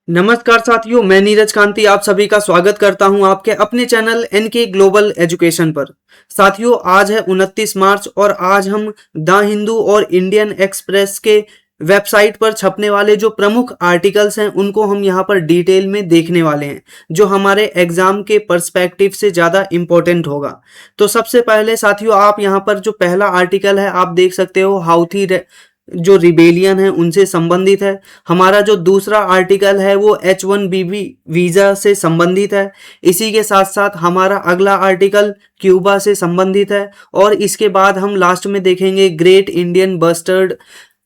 नमस्कार साथियों, मैं नीरज कांति आप सभी का स्वागत करता हूं आपके अपने चैनल एनके ग्लोबल एजुकेशन पर। साथियों, आज है 29 मार्च और आज हम द हिंदू और इंडियन एक्सप्रेस के वेबसाइट पर छपने वाले जो प्रमुख आर्टिकल्स हैं उनको हम यहां पर डिटेल में देखने वाले हैं, जो हमारे एग्जाम के पर्सपेक्टिव से ज़्यादा इम्पोर्टेंट होगा। तो सबसे पहले साथियों, आप यहां पर जो पहला आर्टिकल है आप देख सकते हो, हाउथी जो रिबेलियन है उनसे संबंधित है। हमारा जो दूसरा आर्टिकल है वो H1B वीज़ा से संबंधित है। इसी के साथ साथ हमारा अगला आर्टिकल क्यूबा से संबंधित है और इसके बाद हम लास्ट में देखेंगे ग्रेट इंडियन बस्टर्ड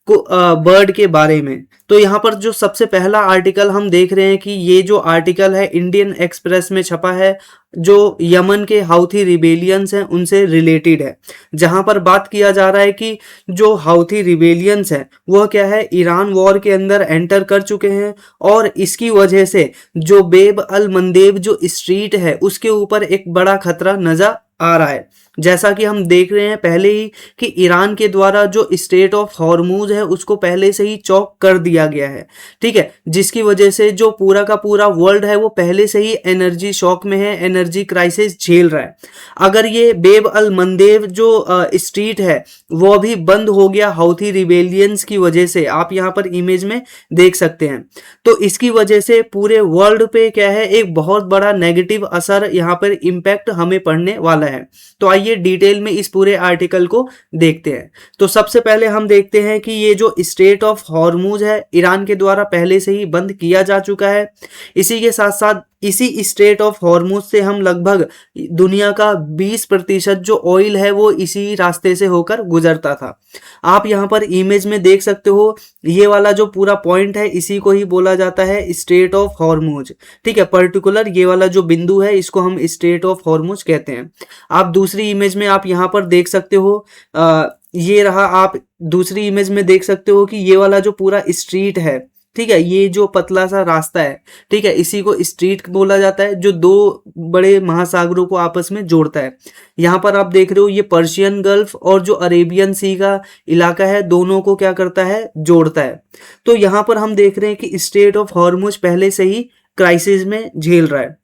को बर्ड के बारे में। तो यहाँ पर जो सबसे पहला आर्टिकल हम देख रहे हैं कि ये जो आर्टिकल है इंडियन एक्सप्रेस में छपा है, जो यमन के हाउथी रिबेलियंस हैं उनसे रिलेटेड है। जहां पर बात किया जा रहा है कि जो हाउथी रिबेलियंस हैं वह क्या है, ईरान वॉर के अंदर एंटर कर चुके हैं और इसकी वजह से जो बेब अल मंदेब जो स्ट्रीट है उसके ऊपर एक बड़ा खतरा नजर आ रहा है। जैसा कि हम देख रहे हैं पहले ही कि ईरान के द्वारा जो स्टेट ऑफ हॉर्मूज है उसको पहले से ही चौक कर दिया गया है, ठीक है, जिसकी वजह से जो पूरा का पूरा वर्ल्ड है वो पहले से ही एनर्जी शॉक में है, एनर्जी क्राइसिस झेल रहा है। अगर ये बेब अल मंदेब जो स्ट्रीट है वो अभी बंद हो गया हाउथी रिबेलियंस की वजह से, आप यहाँ पर इमेज में देख सकते हैं, तो इसकी वजह से पूरे वर्ल्ड पे क्या है एक बहुत बड़ा नेगेटिव असर यहाँ पर इम्पैक्ट हमें पड़ने वाला है। तो आइए डिटेल में इस पूरे आर्टिकल को देखते हैं। तो सबसे पहले हम देखते हैं कि ये जो स्टेट ऑफ हॉर्मूज है ईरान के द्वारा पहले से ही बंद किया जा चुका है। इसी के साथ साथ इसी स्टेट ऑफ हॉर्मूज से हम लगभग दुनिया का 20% जो ऑयल है वो इसी रास्ते से होकर गुजरता था। आप यहाँ पर इमेज में देख सकते हो, ये वाला जो पूरा पॉइंट है इसी को ही बोला जाता है स्टेट ऑफ हॉर्मूज, ठीक है। पर्टिकुलर ये वाला जो बिंदु है इसको हम स्टेट ऑफ हॉर्मूज कहते हैं। आप दूसरी इमेज में आप यहाँ पर देख सकते हो, ये रहा, आप दूसरी इमेज में देख सकते हो कि ये वाला जो पूरा स्ट्रीट है, ठीक है, ये जो पतला सा रास्ता है, ठीक है, इसी को स्ट्रीट बोला जाता है जो दो बड़े महासागरों को आपस में जोड़ता है। यहाँ पर आप देख रहे हो ये पर्शियन गल्फ और जो अरेबियन सी का इलाका है दोनों को क्या करता है, जोड़ता है। तो यहाँ पर हम देख रहे हैं कि स्टेट ऑफ हॉर्मुज पहले से ही क्राइसिस में झेल रहा है।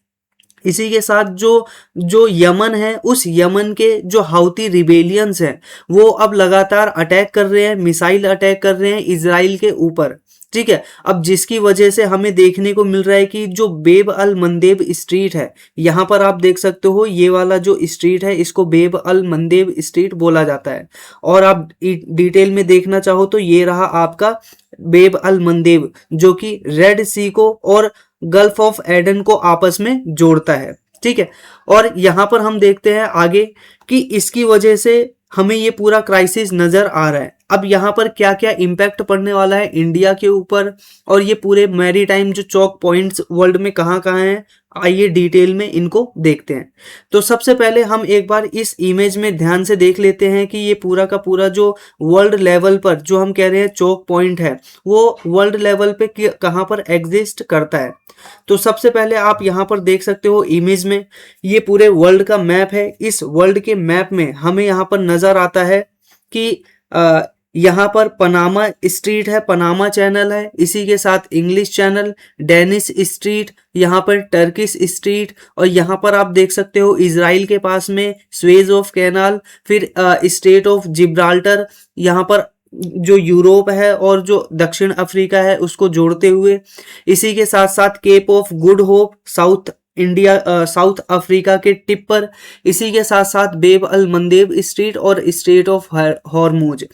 इसी के साथ जो जो यमन है उस यमन के जो हाउती रिबेलियंस हैं वो अब लगातार अटैक कर रहे हैं, मिसाइल अटैक कर रहे हैं इजराइल के ऊपर, ठीक है। अब जिसकी वजह से हमें देखने को मिल रहा है कि जो बेब अल मंदेब स्ट्रीट है, यहाँ पर आप देख सकते हो ये वाला जो स्ट्रीट है इसको बेब अल मंदेब स्ट्रीट बोला जाता है। और आप डिटेल में देखना चाहो तो ये रहा आपका बेब अल मंदेब, जो कि रेड सी को और गल्फ ऑफ एडन को आपस में जोड़ता है, ठीक है। और यहाँ पर हम देखते हैं आगे कि इसकी वजह से हमें ये पूरा क्राइसिस नजर आ रहा है। अब यहाँ पर क्या क्या इम्पैक्ट पड़ने वाला है इंडिया के ऊपर और ये पूरे मैरीटाइम जो चौक पॉइंट्स वर्ल्ड में कहाँ कहाँ हैं, आइए डिटेल में इनको देखते हैं। तो सबसे पहले हम एक बार इस इमेज में ध्यान से देख लेते हैं कि ये पूरा का पूरा जो वर्ल्ड लेवल पर जो हम कह रहे हैं चौक पॉइंट है वो वर्ल्ड लेवल पे कहाँ पर एग्जिस्ट करता है। तो सबसे पहले आप यहाँ पर देख सकते हो इमेज में ये पूरे वर्ल्ड का मैप है। इस वर्ल्ड के मैप में हमें यहाँ पर नजर आता है कि यहाँ पर पनामा स्ट्रीट है, पनामा चैनल है, इसी के साथ इंग्लिश चैनल, डेनिस स्ट्रीट, यहाँ पर टर्किश स्ट्रीट, और यहाँ पर आप देख सकते हो इजराइल के पास में स्वेज ऑफ कैनाल, फिर स्टेट ऑफ जिब्राल्टर, यहाँ पर जो यूरोप है और जो दक्षिण अफ्रीका है उसको जोड़ते हुए, इसी के साथ साथ Cape of Good Hope South South Africa के टिप पर, इसी के साथ साथ बेब अल मंदेब स्ट्रीट और स्टेट ऑफ हॉर्मूज,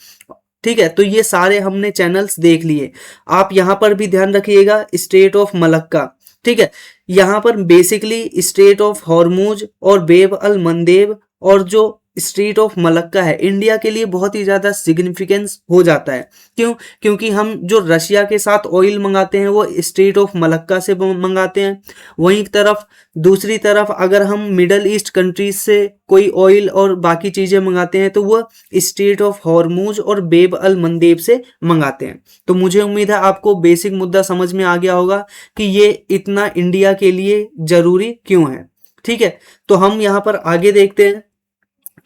ठीक है। तो ये सारे हमने चैनल्स देख लिए। आप यहाँ पर भी ध्यान रखिएगा स्टेट ऑफ मलक्का, ठीक है। यहाँ पर बेसिकली स्टेट ऑफ हॉर्मूज और बेब अल मंदेब और जो स्ट्रीट ऑफ मलक्का है इंडिया के लिए बहुत ही ज़्यादा सिग्निफिकेंस हो जाता है। क्यों? क्योंकि हम जो रशिया के साथ ऑयल मंगाते हैं वो स्ट्रेट ऑफ मलक्का से मंगाते हैं। वहीं तरफ दूसरी तरफ अगर हम मिडल ईस्ट कंट्रीज से कोई ऑयल और बाकी चीज़ें मंगाते हैं तो वो स्ट्रेट ऑफ हॉर्मूज और बेब अल मंदेब से मंगाते हैं। तो मुझे उम्मीद है आपको बेसिक मुद्दा समझ में आ गया होगा कि ये इतना इंडिया के लिए ज़रूरी क्यों है, ठीक है। तो हम यहाँ पर आगे देखते हैं।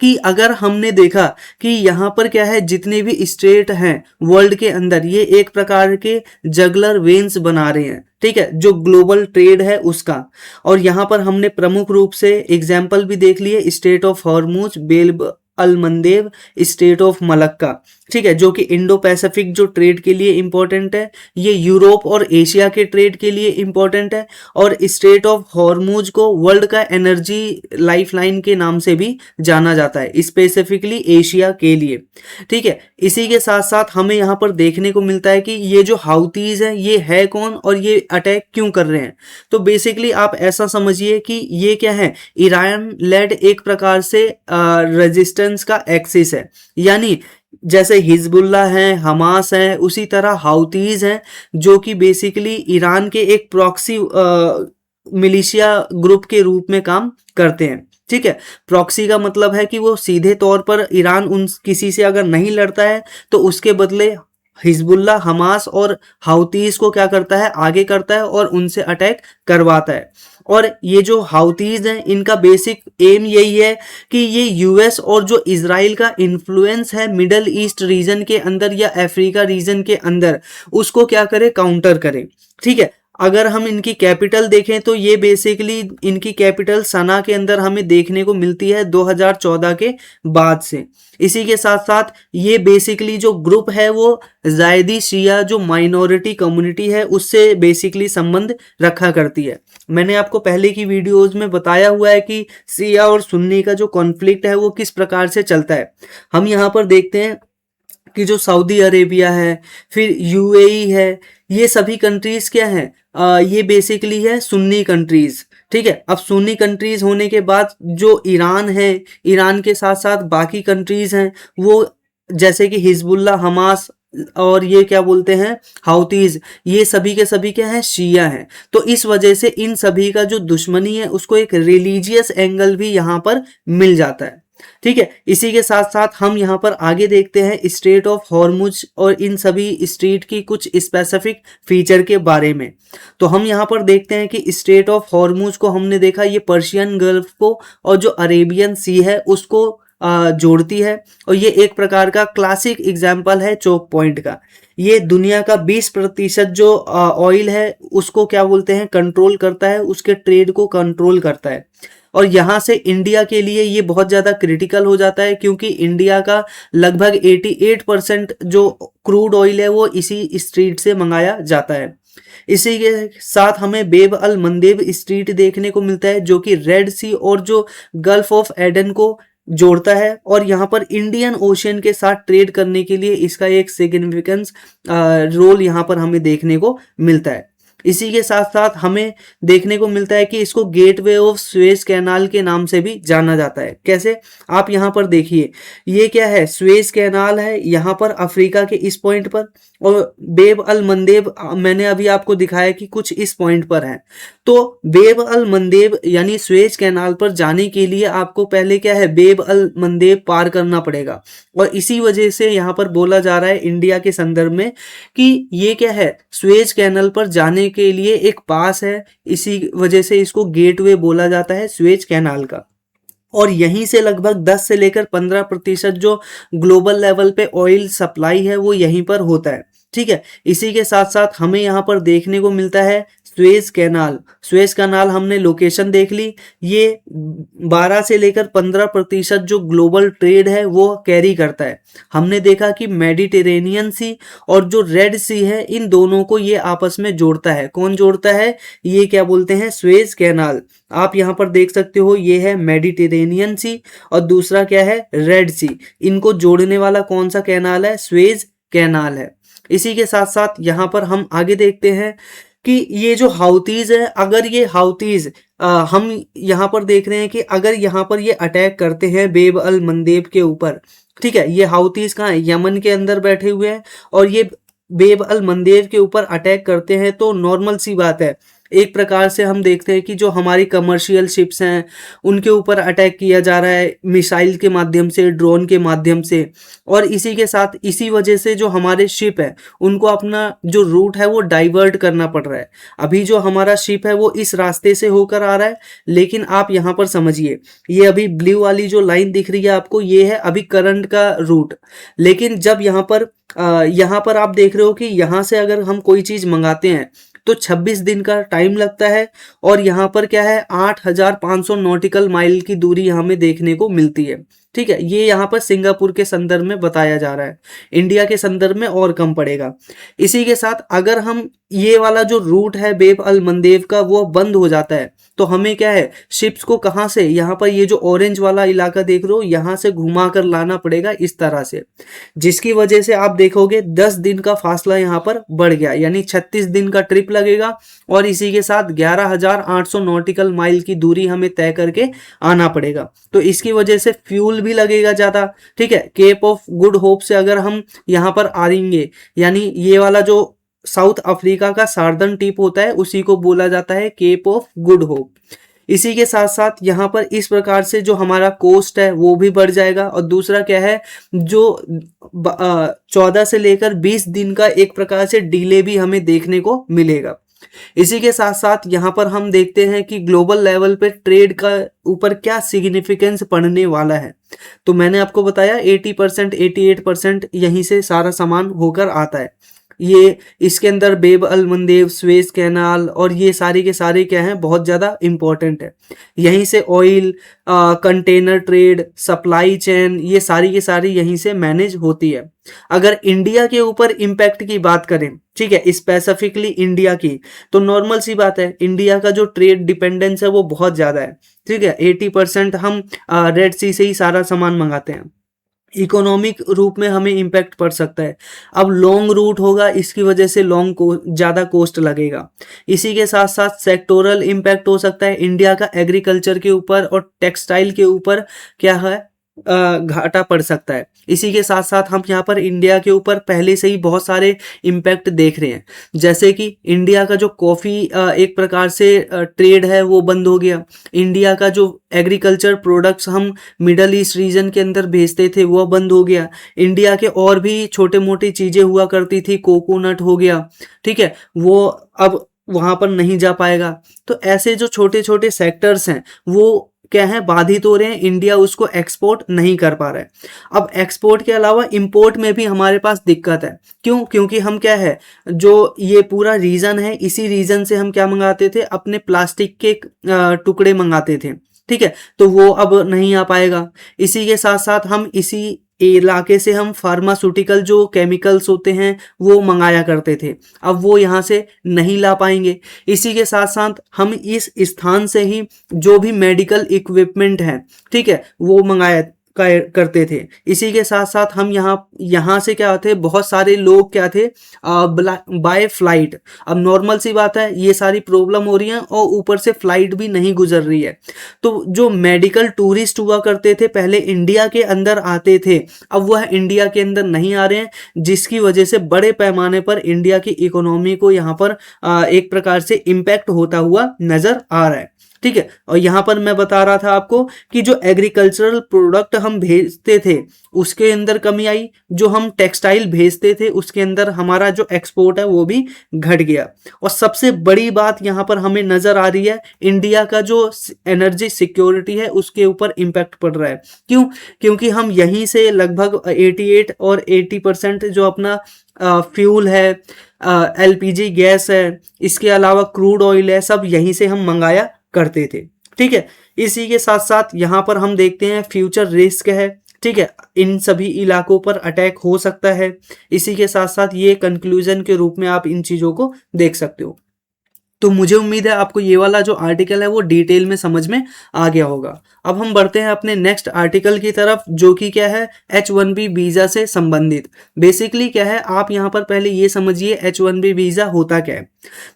कि अगर हमने देखा कि यहाँ पर क्या है, जितने भी स्टेट हैं वर्ल्ड के अंदर, ये एक प्रकार के जगलर वेन्स बना रहे हैं, ठीक है, जो ग्लोबल ट्रेड है उसका। और यहाँ पर हमने प्रमुख रूप से एग्जाम्पल भी देख लिए, state of Hormuz, Bab Al Mandeb, state of Malacca, ठीक है, जो कि इंडो पैसिफिक जो ट्रेड के लिए इंपॉर्टेंट है, ये यूरोप और एशिया के ट्रेड के लिए इंपॉर्टेंट है। और स्टेट ऑफ हॉर्मुज को वर्ल्ड का एनर्जी लाइफलाइन के नाम से भी जाना जाता है, स्पेसिफिकली एशिया के लिए, ठीक है। इसी के साथ साथ हमें यहाँ पर देखने को मिलता है कि ये जो हाउतीज है ये है कौन और ये अटैक क्यों कर रहे हैं। तो बेसिकली आप ऐसा समझिए कि ये क्या है, ईरान लेड एक प्रकार से रेजिस्टेंस का एक्सिस है, यानी जैसे हिजबुल्ला है, हमास है, उसी तरह हाउतीज हैं, जो कि बेसिकली ईरान के एक प्रॉक्सी मिलिशिया ग्रुप के रूप में काम करते हैं, ठीक है। प्रॉक्सी का मतलब है कि वो सीधे तौर पर ईरान उन किसी से अगर नहीं लड़ता है तो उसके बदले हिजबुल्ला, हमास और हाउतीज को क्या करता है, आगे करता है और उनसे अटैक करवाता है। और ये जो हाउतीज हैं इनका बेसिक एम यही है कि ये यूएस और जो इजराइल का इन्फ्लुएंस है मिडल ईस्ट रीजन के अंदर या अफ्रीका रीजन के अंदर, उसको क्या करे, काउंटर करे, ठीक है। अगर हम इनकी कैपिटल देखें तो ये बेसिकली इनकी कैपिटल सना के अंदर हमें देखने को मिलती है 2014 के बाद से। इसी के साथ साथ ये बेसिकली जो ग्रुप है वो जायदी शिया जो माइनॉरिटी कम्युनिटी है उससे बेसिकली संबंध रखा करती है। मैंने आपको पहले की वीडियोस में बताया हुआ है कि शिया और सुन्नी का जो कॉन्फ्लिक्ट है वो किस प्रकार से चलता है। हम यहाँ पर देखते हैं कि जो सऊदी अरेबिया है, फिर यूएई है, ये सभी कंट्रीज क्या हैं, ये बेसिकली है सुन्नी कंट्रीज, ठीक है। अब सुन्नी कंट्रीज होने के बाद जो ईरान है, ईरान के साथ साथ बाकी कंट्रीज हैं वो जैसे कि हिजबुल्ला, हमास और ये क्या बोलते हैं हाउतीज, ये सभी के सभी क्या है, शिया हैं। तो इस वजह से इन सभी का जो दुश्मनी है उसको एक रिलीजियस एंगल भी यहाँ पर मिल जाता है, ठीक है। इसी के साथ साथ हम यहाँ पर आगे देखते हैं स्ट्रेट ऑफ हॉर्मुज और इन सभी स्ट्रेट की कुछ स्पेसिफिक फीचर के बारे में। तो हम यहाँ पर देखते हैं कि स्ट्रेट ऑफ हॉर्मुज को हमने देखा, ये पर्शियन गल्फ को और जो अरेबियन सी है उसको जोड़ती है, और ये एक प्रकार का क्लासिक एग्जाम्पल है चोक पॉइंट का। ये दुनिया का 20% जो ऑयल है उसको क्या बोलते हैं, कंट्रोल करता है, उसके ट्रेड को कंट्रोल करता है। और यहाँ से इंडिया के लिए ये बहुत ज़्यादा क्रिटिकल हो जाता है, क्योंकि इंडिया का लगभग 88% जो क्रूड ऑयल है वो इसी स्ट्रीट से मंगाया जाता है। इसी के साथ हमें बेब अल मंदेब स्ट्रीट देखने को मिलता है, जो कि रेड सी और जो गल्फ ऑफ एडन को जोड़ता है, और यहाँ पर इंडियन ओशियन के साथ ट्रेड करने के लिए इसका एक सिग्निफिकेंस रोल यहाँ पर हमें देखने को मिलता है। इसी के साथ साथ हमें देखने को मिलता है कि इसको गेटवे ऑफ सुएज कैनाल के नाम से भी जाना जाता है। कैसे, आप यहाँ पर देखिए, ये क्या है, सुएज कैनाल है यहाँ पर अफ्रीका के इस पॉइंट पर, और बेब अल मंदेब मैंने अभी आपको दिखाया कि कुछ इस पॉइंट पर है। तो बेब अल मंदेब यानी सुएज कैनाल पर जाने के लिए आपको पहले क्या है, बेब अल मंदेब पार करना पड़ेगा, और इसी वजह से यहाँ पर बोला जा रहा है इंडिया के संदर्भ में कि ये क्या है, सुएज कैनाल पर जाने के लिए एक पास है, इसी वजह से इसको गेटवे बोला जाता है सुएज कैनाल का। और यहीं से लगभग 10 से लेकर 15% जो ग्लोबल लेवल पे ऑयल सप्लाई है वो यहीं पर होता है, ठीक है। इसी के साथ साथ हमें यहाँ पर देखने को मिलता है सुएज कैनाल। सुएज कैनाल हमने लोकेशन देख ली, ये 12 से लेकर 15% जो ग्लोबल ट्रेड है वो कैरी करता है। हमने देखा कि मेडिटेरेनियन सी और जो रेड सी है इन दोनों को ये आपस में जोड़ता है। कौन जोड़ता है, ये क्या बोलते हैं, सुएज कैनाल। आप यहाँ पर देख सकते हो, ये है मेडिटेरेनियन सी और दूसरा क्या है, रेड सी। इनको जोड़ने वाला कौन सा कैनाल है, सुएज कैनाल है। इसी के साथ साथ यहाँ पर हम आगे देखते हैं कि ये जो हाउतीज है, अगर ये हाउतीज हम यहाँ पर देख रहे हैं कि अगर यहाँ पर ये अटैक करते हैं बेब अल मंदेब के ऊपर, ठीक है, ये हाउतीज कहाँ है, यमन के अंदर बैठे हुए हैं, और ये बेब अल मंदेब के ऊपर अटैक करते हैं, तो नॉर्मल सी बात है एक प्रकार से हम देखते हैं कि जो हमारी कमर्शियल शिप्स हैं उनके ऊपर अटैक किया जा रहा है मिसाइल के माध्यम से, ड्रोन के माध्यम से, और इसी के साथ इसी वजह से जो हमारे शिप है उनको अपना जो रूट है वो डाइवर्ट करना पड़ रहा है। अभी जो हमारा शिप है वो इस रास्ते से होकर आ रहा है, लेकिन आप यहाँ पर समझिए, ये अभी ब्लू वाली जो लाइन दिख रही है आपको, ये है अभी करंट का रूट। लेकिन जब यहाँ पर आप देख रहे हो कि यहाँ से अगर हम कोई चीज मंगाते हैं तो 26 दिन का टाइम लगता है, और यहाँ पर क्या है 8,500 नॉटिकल माइल की दूरी हमें देखने को मिलती है। ठीक है, ये यहाँ पर सिंगापुर के संदर्भ में बताया जा रहा है, इंडिया के संदर्भ में और कम पड़ेगा। इसी के साथ अगर हम ये वाला जो रूट है बेब अल मंदेब का वो बंद हो जाता है तो हमें क्या है शिप्स को कहाँ से, यहाँ पर ये जो ऑरेंज वाला इलाका देख रहे हो यहाँ से घुमा कर लाना पड़ेगा इस तरह से, जिसकी वजह से आप देखोगे 10 दिन का फासला यहाँ पर बढ़ गया, यानी 36 दिन का ट्रिप लगेगा, और इसी के साथ 11,800 नॉटिकल माइल की दूरी हमें तय करके आना पड़ेगा। तो इसकी वजह से फ्यूल भी लगेगा ज़्यादा। ठीक है, केप ऑफ गुड होप से अगर हम यहाँ पर आएंगे, यानी ये वाला जो साउथ अफ्रीका का सार्दर्न टिप होता है उसी को बोला जाता है केप ऑफ गुड होप। इसी के साथ साथ यहाँ पर इस प्रकार से जो हमारा कोस्ट है वो भी बढ़ जाएगा, और दूसरा क्या है जो 14 से लेकर 20 दिन का एक प्रकार से डिले भी हमें देखने को मिलेगा। इसी के साथ साथ यहाँ पर हम देखते हैं कि ग्लोबल लेवल पे ट्रेड का ऊपर क्या सिग्निफिकेंस पड़ने वाला है। तो मैंने आपको बताया 80% 88% यहीं से सारा सामान होकर आता है। ये इसके अंदर बेब अल मंदेब, स्वेज कैनाल और ये सारे के सारे क्या हैं बहुत ज़्यादा इम्पोर्टेंट है। यहीं से oil, container trade, supply chain, ये सारी की सारी यहीं से मैनेज होती है। अगर इंडिया के ऊपर इम्पैक्ट की बात करें, ठीक है, स्पेसिफिकली इंडिया की, तो नॉर्मल सी बात है इंडिया का जो ट्रेड डिपेंडेंस है वो बहुत ज़्यादा है। ठीक है, 80% हम रेड सी से ही सारा सामान मंगाते हैं। इकोनॉमिक रूप में हमें इम्पैक्ट पड़ सकता है। अब लॉन्ग रूट होगा, इसकी वजह से लॉन्ग को ज़्यादा कॉस्ट लगेगा। इसी के साथ साथ सेक्टोरल इम्पैक्ट हो सकता है इंडिया का एग्रीकल्चर के ऊपर और टेक्सटाइल के ऊपर क्या है घाटा पड़ सकता है। इसी के साथ साथ हम यहाँ पर इंडिया के ऊपर पहले से ही बहुत सारे इम्पैक्ट देख रहे हैं, जैसे कि इंडिया का जो कॉफ़ी एक प्रकार से ट्रेड है वो बंद हो गया। इंडिया का जो एग्रीकल्चर प्रोडक्ट्स हम मिडल ईस्ट रीजन के अंदर भेजते थे वो बंद हो गया। इंडिया के और भी छोटे मोटी चीज़ें हुआ करती थी, कोकोनट हो गया, ठीक है, वो अब वहाँ पर नहीं जा पाएगा। तो ऐसे जो छोटे छोटे सेक्टर्स हैं वो क्या है बाधित हो रहे हैं, इंडिया उसको एक्सपोर्ट नहीं कर पा रहा है। अब एक्सपोर्ट के अलावा इंपोर्ट में भी हमारे पास दिक्कत है। क्यों? क्योंकि हम क्या है जो ये पूरा रीजन है, इसी रीजन से हम क्या मंगाते थे, अपने प्लास्टिक के टुकड़े मंगाते थे। ठीक है, तो वो अब नहीं आ पाएगा। इसी के साथ साथ हम इसी इलाके से हम फार्मास्यूटिकल जो केमिकल्स होते हैं वो मंगाया करते थे, अब वो यहाँ से नहीं ला पाएंगे। इसी के साथ साथ हम इस स्थान से ही जो भी मेडिकल इक्विपमेंट है, ठीक है, वो मंगाया करते थे। इसी के साथ साथ हम यहाँ से क्या थे, बहुत सारे लोग क्या थे बाय फ्लाइट। अब नॉर्मल सी बात है ये सारी प्रॉब्लम हो रही है और ऊपर से फ्लाइट भी नहीं गुजर रही है। तो जो मेडिकल टूरिस्ट हुआ करते थे पहले इंडिया के अंदर आते थे, अब वह इंडिया के अंदर नहीं आ रहे हैं, जिसकी वजह से बड़े पैमाने पर इंडिया की इकोनॉमी को यहाँ पर एक प्रकार से इम्पैक्ट होता हुआ नजर आ रहा है। ठीक है, और यहाँ पर मैं बता रहा था आपको कि जो एग्रीकल्चरल प्रोडक्ट हम भेजते थे उसके अंदर कमी आई, जो हम टेक्सटाइल भेजते थे उसके अंदर हमारा जो एक्सपोर्ट है वो भी घट गया। और सबसे बड़ी बात यहाँ पर हमें नजर आ रही है, इंडिया का जो एनर्जी सिक्योरिटी है उसके ऊपर इम्पैक्ट पड़ रहा है। क्यों? क्योंकि हम यहीं से लगभग 88 और 80% जो अपना फ्यूल है, एलपीजी गैस है, इसके अलावा क्रूड ऑयल है, सब यहीं से हम मंगाया करते थे। ठीक है, इसी के साथ साथ यहाँ पर हम देखते हैं फ्यूचर रिस्क है। ठीक है, इन सभी इलाकों पर अटैक हो सकता है। इसी के साथ साथ ये कंक्लूजन के रूप में आप इन चीज़ों को देख सकते हो। तो मुझे उम्मीद है आपको ये वाला जो आर्टिकल है वो डिटेल में समझ में आ गया होगा। अब हम बढ़ते हैं अपने नेक्स्ट आर्टिकल की तरफ, जो कि क्या है H1B वीज़ा से संबंधित। बेसिकली क्या है, आप यहाँ पर पहले ये समझिए H1B वीज़ा होता क्या है।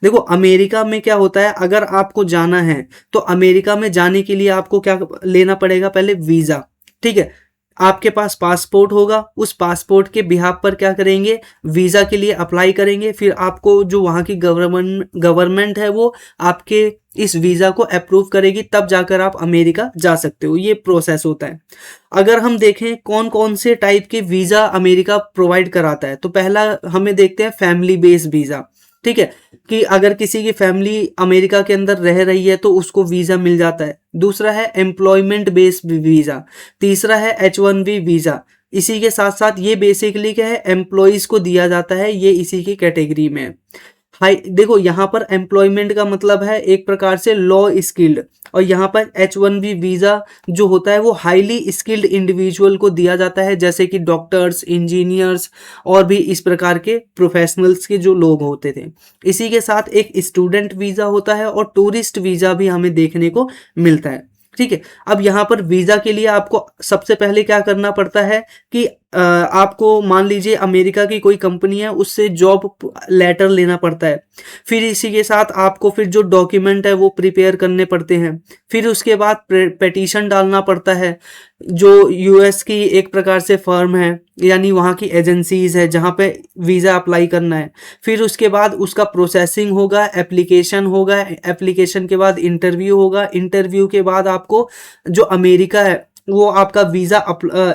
देखो अमेरिका में क्या होता है, अगर आपको जाना है तो अमेरिका में जाने के लिए आपको क्या लेना पड़ेगा, पहले वीज़ा। ठीक है, आपके पास पासपोर्ट होगा, उस पासपोर्ट के बिहाफ पर क्या करेंगे, वीज़ा के लिए अप्लाई करेंगे, फिर आपको जो वहाँ की गवर्नमेंट है वो आपके इस वीज़ा को अप्रूव करेगी, तब जाकर आप अमेरिका जा सकते हो। ये प्रोसेस होता है। अगर हम देखें कौन कौन से टाइप के वीज़ा अमेरिका प्रोवाइड कराता है, तो पहला हमें देखते हैं फैमिली बेस्ड वीज़ा। ठीक है, कि अगर किसी की फैमिली अमेरिका के अंदर रह रही है तो उसको वीज़ा मिल जाता है। दूसरा है एम्प्लॉयमेंट बेस्ड वीज़ा। तीसरा है H1B वीज़ा। इसी के साथ साथ ये बेसिकली क्या है, एम्प्लॉयज़ को दिया जाता है, ये इसी की कैटेगरी में है। हाई देखो, यहाँ पर एम्प्लॉयमेंट का मतलब है एक प्रकार से लॉ स्किल्ड, और यहाँ पर H1B वीज़ा जो होता है वो हाईली स्किल्ड इंडिविजुअल को दिया जाता है, जैसे कि डॉक्टर्स, इंजीनियर्स और भी इस प्रकार के प्रोफेशनल्स के जो लोग होते थे। इसी के साथ एक स्टूडेंट वीज़ा होता है और टूरिस्ट वीज़ा भी हमें देखने को मिलता है। ठीक है, अब यहाँ पर वीज़ा के लिए आपको सबसे पहले क्या करना पड़ता है कि आपको मान लीजिए अमेरिका की कोई कंपनी है, उससे जॉब लेटर लेना पड़ता है। फिर इसी के साथ आपको फिर जो डॉक्यूमेंट है वो प्रिपेयर करने पड़ते हैं। फिर उसके बाद पिटीशन डालना पड़ता है, जो यूएस की एक प्रकार से फर्म है, यानी वहाँ की एजेंसीज है जहाँ पे वीज़ा अप्लाई करना है। फिर उसके बाद उसका प्रोसेसिंग होगा, एप्लीकेशन होगा, एप्लीकेशन के बाद इंटरव्यू होगा, इंटरव्यू के बाद आपको जो अमेरिका है वो आपका वीज़ा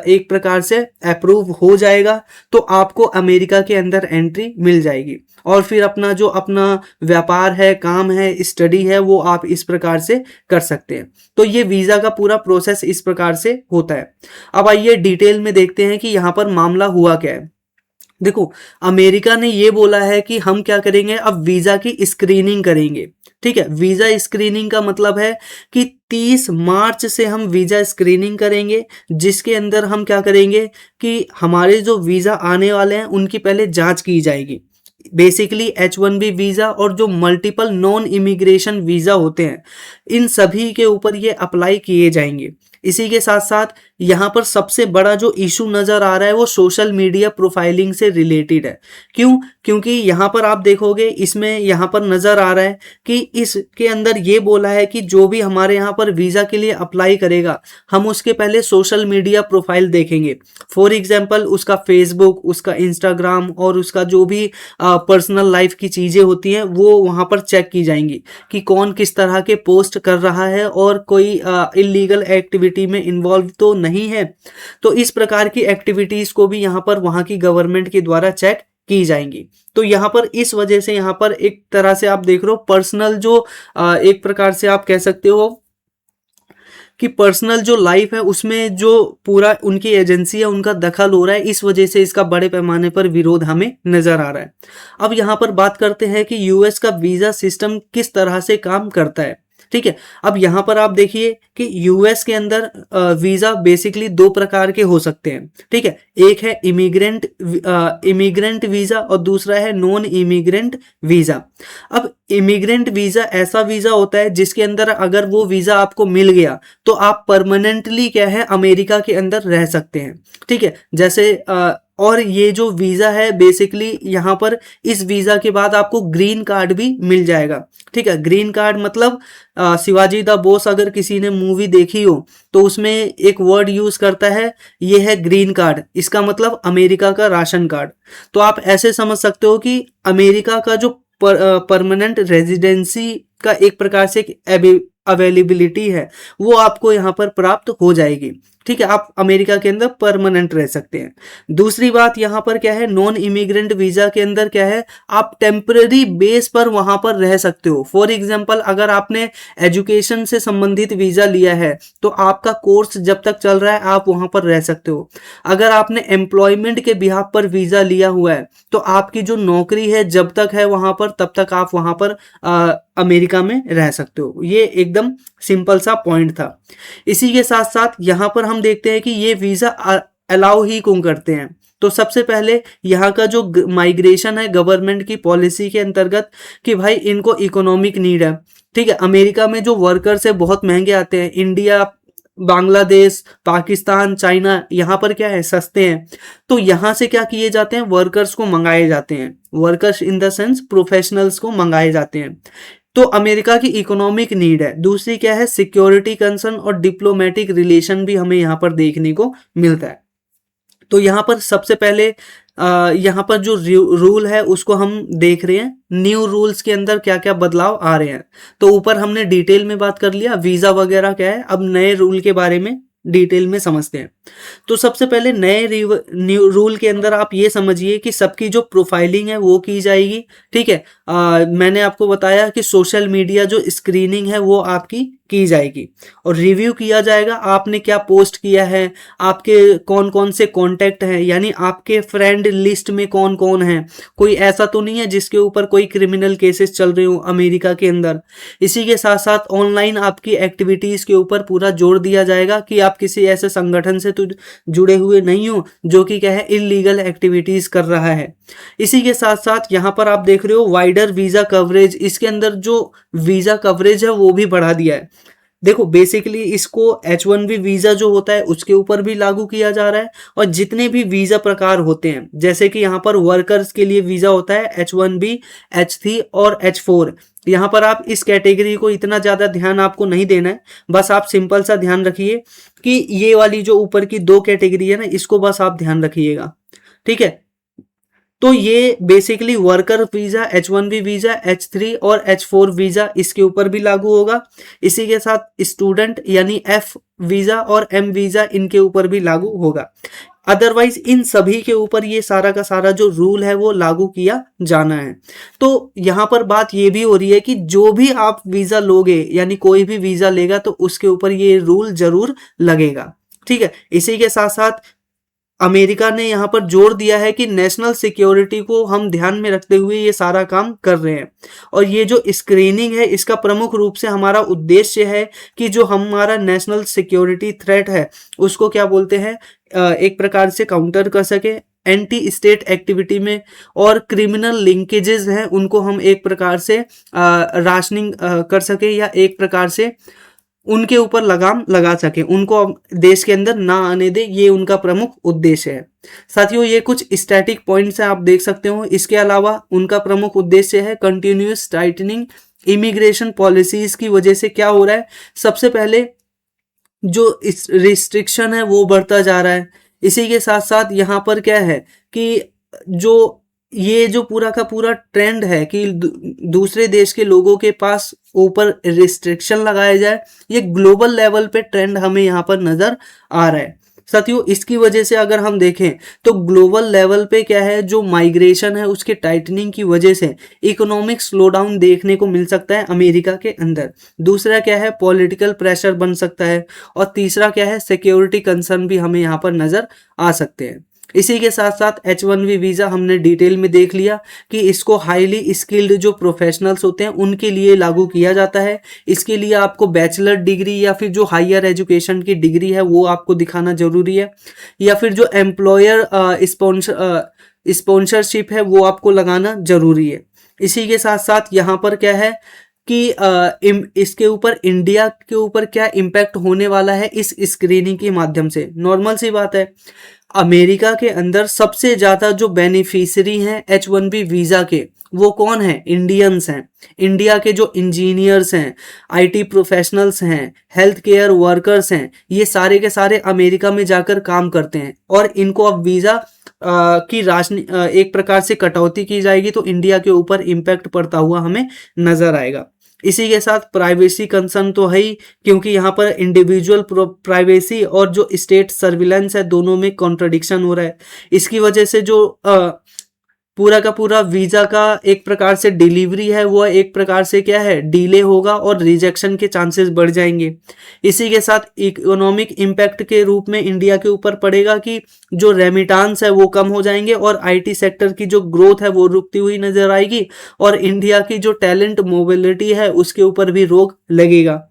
एक प्रकार से अप्रूव हो जाएगा, तो आपको अमेरिका के अंदर एंट्री मिल जाएगी, और फिर अपना जो अपना व्यापार है, काम है, स्टडी है, वो आप इस प्रकार से कर सकते हैं। तो ये वीज़ा का पूरा प्रोसेस इस प्रकार से होता है। अब आइए डिटेल में देखते हैं कि यहाँ पर मामला हुआ क्या है। देखो, अमेरिका ने ये बोला है कि हम क्या करेंगे, अब वीज़ा की स्क्रीनिंग करेंगे। ठीक है, वीज़ा स्क्रीनिंग का मतलब है कि 30 मार्च से हम वीज़ा स्क्रीनिंग करेंगे, जिसके अंदर हम क्या करेंगे कि हमारे जो वीज़ा आने वाले हैं उनकी पहले जांच की जाएगी। बेसिकली H1B वीज़ा और जो मल्टीपल नॉन इमिग्रेशन वीज़ा होते हैं, इन सभी के ऊपर ये अप्लाई किए जाएंगे। इसी के साथ साथ यहाँ पर सबसे बड़ा जो इशू नज़र आ रहा है वो सोशल मीडिया प्रोफाइलिंग से रिलेटेड है। क्यों? क्योंकि यहाँ पर आप देखोगे, इसमें यहाँ पर नज़र आ रहा है कि इसके अंदर ये बोला है कि जो भी हमारे यहाँ पर वीज़ा के लिए अप्लाई करेगा, हम उसके पहले सोशल मीडिया प्रोफाइल देखेंगे। फॉर एग्जाम्पल उसका फेसबुक, उसका इंस्टाग्राम और उसका जो भी पर्सनल लाइफ की चीज़ें होती हैं वो वहाँ पर चेक की जाएंगी कि कौन किस तरह के पोस्ट कर रहा है और कोई इलीगल एक्टिविटी में इन्वॉल्व तो नहीं है। तो इस प्रकार की एक्टिविटीज़ को भी यहाँ पर वहाँ की गवर्नमेंट के द्वारा चेक की जाएंगी। तो यहाँ पर इस वजह से यहाँ पर एक तरह से आप देख रहे हो पर्सनल जो एक प्रकार से आप कह सकते हो कि पर्सनल जो लाइफ है उसमें जो पूरा उनकी एजेंसी है उनका दखल हो रहा है, इस वजह से इसका बड़े पैमाने पर विरोध हमें नजर आ रहा है। अब यहाँ पर बात करते हैं कि यूएस का वीज़ा सिस्टम किस तरह से काम करता है। ठीक है, अब यहाँ पर आप देखिए कि यूएस के अंदर वीज़ा बेसिकली दो प्रकार के हो सकते हैं। ठीक है, एक है इमिग्रेंट वीज़ा और दूसरा है नॉन इमिग्रेंट वीज़ा। अब इमिग्रेंट वीज़ा ऐसा वीज़ा होता है जिसके अंदर अगर वो वीज़ा आपको मिल गया तो आप परमानेंटली क्या है अमेरिका के अंदर रह सकते हैं। ठीक है, जैसे और ये जो वीज़ा है बेसिकली यहाँ पर इस वीज़ा के बाद आपको ग्रीन कार्ड भी मिल जाएगा। ठीक है, ग्रीन कार्ड मतलब शिवाजी द बोस अगर किसी ने मूवी देखी हो तो उसमें एक वर्ड यूज़ करता है, ये है ग्रीन कार्ड, इसका मतलब अमेरिका का राशन कार्ड। तो आप ऐसे समझ सकते हो कि अमेरिका का जो परमानेंट रेजिडेंसी का एक प्रकार से अवेलेबिलिटी है वो आपको यहाँ पर प्राप्त हो जाएगी। ठीक है, आप अमेरिका के अंदर परमानेंट रह सकते हैं। दूसरी बात यहाँ पर क्या है, नॉन इमिग्रेंट वीज़ा के अंदर क्या है, आप टेम्पररी बेस पर वहाँ पर रह सकते हो। फॉर एग्जांपल अगर आपने एजुकेशन से संबंधित वीज़ा लिया है तो आपका कोर्स जब तक चल रहा है आप वहाँ पर रह सकते हो। अगर आपने एम्प्लॉयमेंट के बिहाफ पर वीज़ा लिया हुआ है तो आपकी जो नौकरी है जब तक है वहाँ पर तब तक आप वहाँ पर अमेरिका में रह सकते हो। ये एकदम सिंपल सा पॉइंट था। इसी के साथ साथ यहाँ पर हम देखते हैं कि ये वीज़ा अलाउ ही क्यों करते हैं। तो सबसे पहले यहाँ का जो माइग्रेशन है गवर्नमेंट की पॉलिसी के अंतर्गत कि भाई इनको इकोनॉमिक नीड है। ठीक है, अमेरिका में जो वर्कर्स है बहुत महंगे आते हैं। इंडिया, बांग्लादेश, पाकिस्तान, चाइना, यहाँ पर क्या है सस्ते हैं। तो यहाँ से क्या किए जाते हैं, वर्कर्स को मंगाए जाते हैं। Workers in the sense professionals को मंगाए जाते हैं। तो अमेरिका की इकोनॉमिक नीड है। दूसरी क्या है, सिक्योरिटी कंसर्न और डिप्लोमेटिक रिलेशन भी हमें यहाँ पर देखने को मिलता है। तो यहाँ पर सबसे पहले यहाँ पर जो रूल है उसको हम देख रहे हैं, न्यू रूल्स के अंदर क्या क्या बदलाव आ रहे हैं। तो ऊपर हमने डिटेल में बात कर लिया वीजा वगैरह क्या है, अब नए रूल के बारे में डिटेल में समझते हैं। तो सबसे पहले नए न्यू रूल के अंदर आप ये समझिए कि सबकी जो प्रोफाइलिंग है वो की जाएगी। ठीक है, मैंने आपको बताया कि सोशल मीडिया जो स्क्रीनिंग है वो आपकी की जाएगी और रिव्यू किया जाएगा आपने क्या पोस्ट किया है, आपके कौन कौन से कॉन्टैक्ट हैं, यानी आपके फ्रेंड लिस्ट में कौन कौन है। कोई ऐसा तो नहीं है जिसके ऊपर कोई क्रिमिनल केसेस चल रहे हो अमेरिका के अंदर। इसी के साथ साथ ऑनलाइन आपकी एक्टिविटीज़ के ऊपर पूरा जोर दिया जाएगा कि आप किसी ऐसे संगठन से तो जुड़े हुए नहीं हो जो कि क्या है, इलीगल एक्टिविटीज़ कर रहा है। इसी के साथ साथ यहाँ पर आप देख रहे हो वाइडर वीज़ा कवरेज, इसके अंदर जो वीज़ा कवरेज है वो भी बढ़ा दिया है। देखो बेसिकली इसको H1B वीज़ा जो होता है उसके ऊपर भी लागू किया जा रहा है, और जितने भी वीज़ा प्रकार होते हैं जैसे कि यहाँ पर वर्कर्स के लिए वीज़ा होता है H1B, H3 और H4। यहाँ पर आप इस कैटेगरी को इतना ज़्यादा ध्यान आपको नहीं देना है, बस आप सिंपल सा ध्यान रखिए कि ये वाली जो ऊपर की दो कैटेगरी है ना, इसको बस आप ध्यान रखिएगा। ठीक है, तो ये basically worker visa, H1B visa, H3 और H4 वीजा इसके ऊपर भी लागू होगा। इसी के साथ स्टूडेंट यानी F वीजा और M वीजा इनके ऊपर भी लागू होगा। अदरवाइज इन सभी के ऊपर ये सारा का सारा जो रूल है वो लागू किया जाना है। तो यहाँ पर बात ये भी हो रही है कि जो भी आप वीजा लोगे यानी कोई भी वीजा लेगा तो उसके ऊपर ये रूल जरूर लगेगा। ठीक है, इसी के साथ साथ अमेरिका ने यहाँ पर जोर दिया है कि नेशनल सिक्योरिटी को हम ध्यान में रखते हुए ये सारा काम कर रहे हैं, और ये जो स्क्रीनिंग है इसका प्रमुख रूप से हमारा उद्देश्य है कि जो हमारा नेशनल सिक्योरिटी थ्रेट है उसको क्या बोलते हैं, एक प्रकार से काउंटर कर सके एंटी स्टेट एक्टिविटी में, और क्रिमिनल लिंकेजेस हैं उनको हम एक प्रकार से राशनिंग कर सके या एक प्रकार से उनके ऊपर लगाम लगा सके, उनको देश के अंदर ना आने दे, ये उनका प्रमुख उद्देश्य है। साथियों ये कुछ स्टैटिक पॉइंट्स हैं आप देख सकते हो। इसके अलावा उनका प्रमुख उद्देश्य है कंटिन्यूस टाइटनिंग इमिग्रेशन पॉलिसीज की वजह से क्या हो रहा है, सबसे पहले जो रिस्ट्रिक्शन है वो बढ़ता जा रहा है। इसी के साथ साथ यहाँ पर क्या है कि जो ये जो पूरा का पूरा ट्रेंड है कि दूसरे देश के लोगों के पास ऊपर रिस्ट्रिक्शन लगाया जाए, ये ग्लोबल लेवल पे ट्रेंड हमें यहाँ पर नजर आ रहा है। साथियों इसकी वजह से अगर हम देखें तो ग्लोबल लेवल पे क्या है, जो माइग्रेशन है उसके टाइटनिंग की वजह से इकोनॉमिक स्लोडाउन देखने को मिल सकता है अमेरिका के अंदर। दूसरा क्या है, पॉलिटिकल प्रेशर बन सकता है, और तीसरा क्या है, सिक्योरिटी कंसर्न भी हमें यहाँ पर नजर आ सकते हैं। इसी के साथ साथ H1B वीज़ा हमने डिटेल में देख लिया कि इसको हाईली स्किल्ड जो प्रोफेशनल्स होते हैं उनके लिए लागू किया जाता है। इसके लिए आपको बैचलर डिग्री या फिर जो हायर एजुकेशन की डिग्री है वो आपको दिखाना जरूरी है, या फिर जो एम्प्लॉयर स्पॉन्सरशिप है वो आपको लगाना जरूरी है। इसी के साथ साथ यहाँ पर क्या है कि इसके ऊपर इंडिया के ऊपर क्या इम्पैक्ट होने वाला है इस स्क्रीनिंग के माध्यम से। नॉर्मल सी बात है, अमेरिका के अंदर सबसे ज़्यादा जो बेनिफिशियरी हैं H1B वीज़ा के वो कौन है, इंडियंस हैं। इंडिया के जो इंजीनियर्स हैं, IT प्रोफेशनल्स हैं, हेल्थ केयर वर्कर्स हैं, ये सारे के सारे अमेरिका में जाकर काम करते हैं, और इनको अब वीज़ा की एक प्रकार से कटौती की जाएगी तो इंडिया के ऊपर इम्पैक्ट पड़ता हुआ हमें नजर आएगा। इसी के साथ प्राइवेसी कंसर्न तो है ही, क्योंकि यहाँ पर इंडिविजुअल प्राइवेसी और जो स्टेट सर्विलेंस है दोनों में कॉन्ट्रडिक्शन हो रहा है। इसकी वजह से जो पूरा का पूरा वीजा का एक प्रकार से डिलीवरी है वो एक प्रकार से क्या है, डिले होगा और रिजेक्शन के चांसेस बढ़ जाएंगे। इसी के साथ इकोनॉमिक इम्पैक्ट के रूप में इंडिया के ऊपर पड़ेगा कि जो रेमिटांस है वो कम हो जाएंगे, और IT सेक्टर की जो ग्रोथ है वो रुकती हुई नजर आएगी, और इंडिया की जो टैलेंट मोबिलिटी है उसके ऊपर भी रोक लगेगा।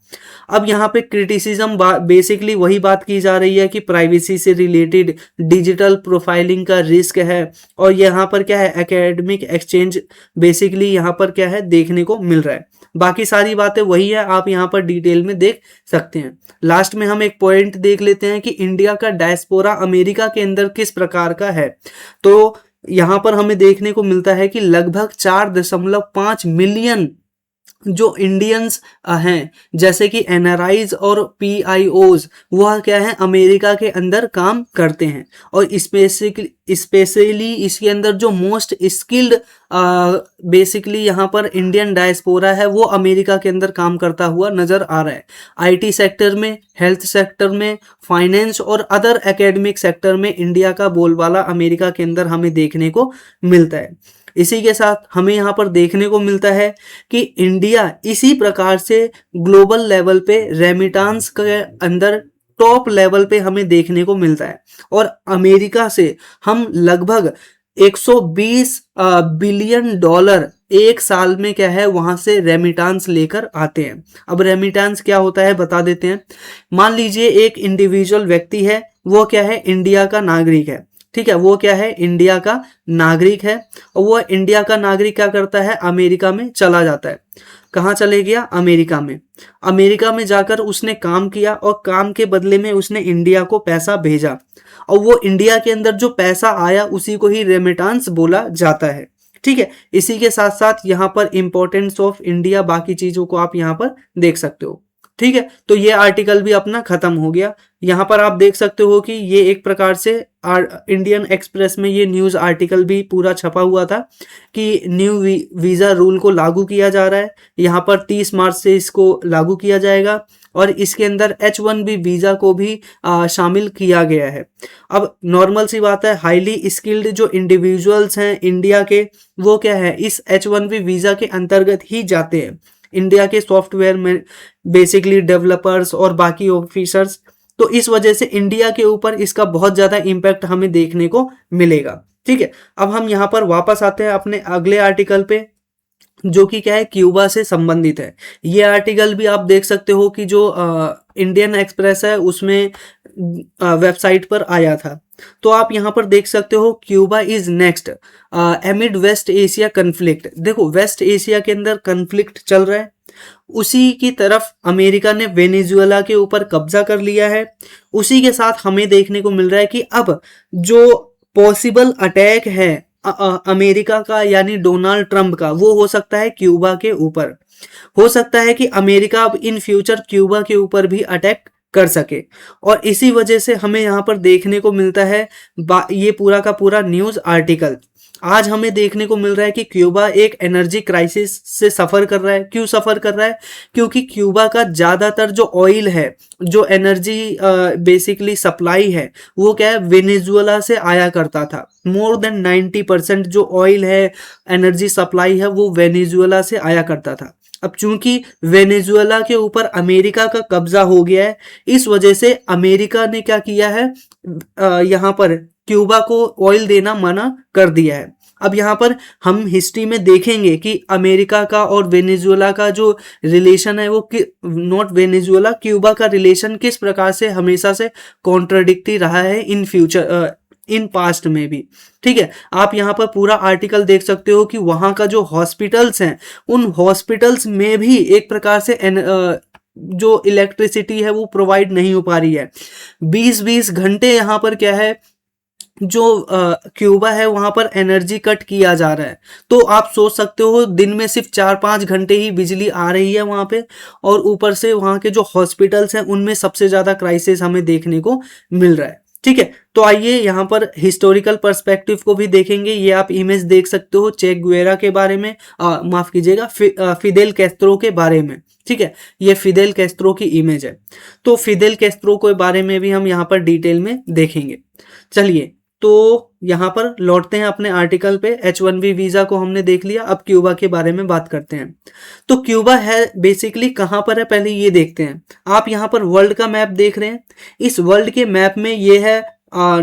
अब यहाँ पे क्रिटिसिज्म बेसिकली वही बात की जा रही है कि प्राइवेसी से रिलेटेड डिजिटल प्रोफाइलिंग का रिस्क है, और यहाँ पर क्या है, एकेडमिक एक्सचेंज बेसिकली यहाँ पर क्या है देखने को मिल रहा है। बाकी सारी बातें वही है, आप यहाँ पर डिटेल में देख सकते हैं। लास्ट में हम एक पॉइंट देख लेते हैं कि इंडिया का डायस्पोरा अमेरिका के अंदर किस प्रकार का है। तो यहाँ पर हमें देखने को मिलता है कि लगभग 4.5 मिलियन जो इंडियंस हैं, जैसे कि एनआरआईज और पीआईओज, वह क्या है, अमेरिका के अंदर काम करते हैं। और स्पेशली इसके अंदर जो मोस्ट स्किल्ड बेसिकली यहाँ पर इंडियन डायस्पोरा है, वो अमेरिका के अंदर काम करता हुआ नजर आ रहा है। आईटी सेक्टर में, हेल्थ सेक्टर में, फाइनेंस और अदर एकेडमिक सेक्टर में इंडिया का बोलबाला अमेरिका के अंदर हमें देखने को मिलता है। इसी के साथ हमें यहाँ पर देखने को मिलता है कि इंडिया इसी प्रकार से ग्लोबल लेवल पे रेमिटांस के अंदर टॉप लेवल पे हमें देखने को मिलता है। और अमेरिका से हम लगभग 120 बिलियन डॉलर एक साल में क्या है, वहां से रेमिटांस लेकर आते हैं। अब रेमिटांस क्या होता है बता देते हैं। मान लीजिए एक इंडिविजुअल व्यक्ति है, वो क्या है, इंडिया का नागरिक है। ठीक है, वो क्या है, इंडिया का नागरिक है। और वो इंडिया का नागरिक क्या करता है, अमेरिका में चला जाता है। कहाँ चले गया, अमेरिका में। अमेरिका में जाकर उसने काम किया और काम के बदले में उसने इंडिया को पैसा भेजा, और वो इंडिया के अंदर जो पैसा आया उसी को ही रेमिटांस बोला जाता है। ठीक है, इसी के साथ साथ यहाँ पर इंपॉर्टेंस ऑफ इंडिया, बाकी चीजों को आप यहाँ पर देख सकते हो। ठीक है, तो ये आर्टिकल भी अपना खत्म हो गया। यहाँ पर आप देख सकते हो कि ये एक प्रकार से इंडियन एक्सप्रेस में ये न्यूज़ आर्टिकल भी पूरा छपा हुआ था कि न्यू वीज़ा रूल को लागू किया जा रहा है। यहाँ पर 30 मार्च से इसको लागू किया जाएगा और इसके अंदर H1B वीज़ा को भी शामिल किया गया है। अब नॉर्मल सी बात है, हाईली स्किल्ड जो इंडिविजुअल्स हैं इंडिया के, वो क्या है, इस H1B वीज़ा के अंतर्गत ही जाते हैं। इंडिया के सॉफ्टवेयर में बेसिकली डेवलपर्स और बाकी ऑफिसर्स, तो इस वजह से इंडिया के ऊपर इसका बहुत ज़्यादा इम्पैक्ट हमें देखने को मिलेगा। ठीक है, अब हम यहाँ पर वापस आते हैं अपने अगले आर्टिकल पे, जो कि क्या है, क्यूबा से संबंधित है। ये आर्टिकल भी आप देख सकते हो कि जो इंडियन एक्सप्रेस है उसमें वेबसाइट पर आया था। तो आप यहाँ पर देख सकते हो, Cuba is next amid West Asia conflict. देखो, वेस्ट एशिया के अंदर कन्फ्लिक्ट चल रहा है, उसी की तरफ अमेरिका ने वेनेजुएला के ऊपर कब्जा कर लिया है। उसी के साथ हमें देखने को मिल रहा है कि अब जो पॉसिबल अटैक है अमेरिका का, यानी डोनाल्ड ट्रंप का, वो हो सकता है क्यूबा के ऊपर। हो सकता है कि अमेरिका अब इन फ्यूचर क्यूबा के ऊपर भी अटैक कर सके। और इसी वजह से हमें यहाँ पर देखने को मिलता है ये पूरा का पूरा न्यूज़ आर्टिकल। आज हमें देखने को मिल रहा है कि क्यूबा एक एनर्जी क्राइसिस से सफ़र कर रहा है। क्यों सफ़र कर रहा है? क्योंकि क्यूबा का ज़्यादातर जो ऑयल है, जो एनर्जी बेसिकली सप्लाई है, वो क्या है, वेनेजुएला से आया करता था। मोर देन 90% जो ऑयल है, एनर्जी सप्लाई है, वो वेनेजुएला से आया करता था। अब चूंकि वेनेजुएला के ऊपर अमेरिका का कब्जा हो गया है, इस वजह से अमेरिका ने क्या किया है, यहाँ पर क्यूबा को ऑयल देना मना कर दिया है। अब यहाँ पर हम हिस्ट्री में देखेंगे कि अमेरिका का और वेनेजुएला का जो रिलेशन है, वो नॉट वेनेजुएला, क्यूबा का रिलेशन किस प्रकार से हमेशा से कॉन्ट्राडिक्टी रहा है इन फ्यूचर, इन पास्ट में भी। ठीक है, आप यहाँ पर पूरा आर्टिकल देख सकते हो कि वहाँ का जो हॉस्पिटल्स हैं, उन हॉस्पिटल्स में भी एक प्रकार से जो इलेक्ट्रिसिटी है वो प्रोवाइड नहीं हो पा रही है। 20-20 घंटे यहाँ पर क्या है, जो क्यूबा है वहां पर एनर्जी कट किया जा रहा है। तो आप सोच सकते हो, दिन में सिर्फ 4-5 घंटे ही बिजली आ रही है वहां पे, और ऊपर से वहां के जो हॉस्पिटल्स हैं उनमें सबसे ज्यादा क्राइसिस हमें देखने को मिल रहा है। ठीक है, तो आइए यहाँ पर हिस्टोरिकल पर्सपेक्टिव को भी देखेंगे। ये आप इमेज देख सकते हो चे गुवेरा के बारे में, माफ कीजिएगा, फिदेल कैस्ट्रो के बारे में। ठीक है, ये फिदेल कैस्ट्रो की इमेज है। तो फिदेल कैस्ट्रो के बारे में भी हम यहाँ पर डिटेल में देखेंगे। चलिए, तो यहाँ पर लौटते हैं अपने आर्टिकल पे। H1B वीजा को हमने देख लिया, अब क्यूबा के बारे में बात करते हैं। तो क्यूबा है बेसिकली कहाँ पर है, पहले ये देखते हैं। आप यहाँ पर वर्ल्ड का मैप देख रहे हैं। इस वर्ल्ड के मैप में ये है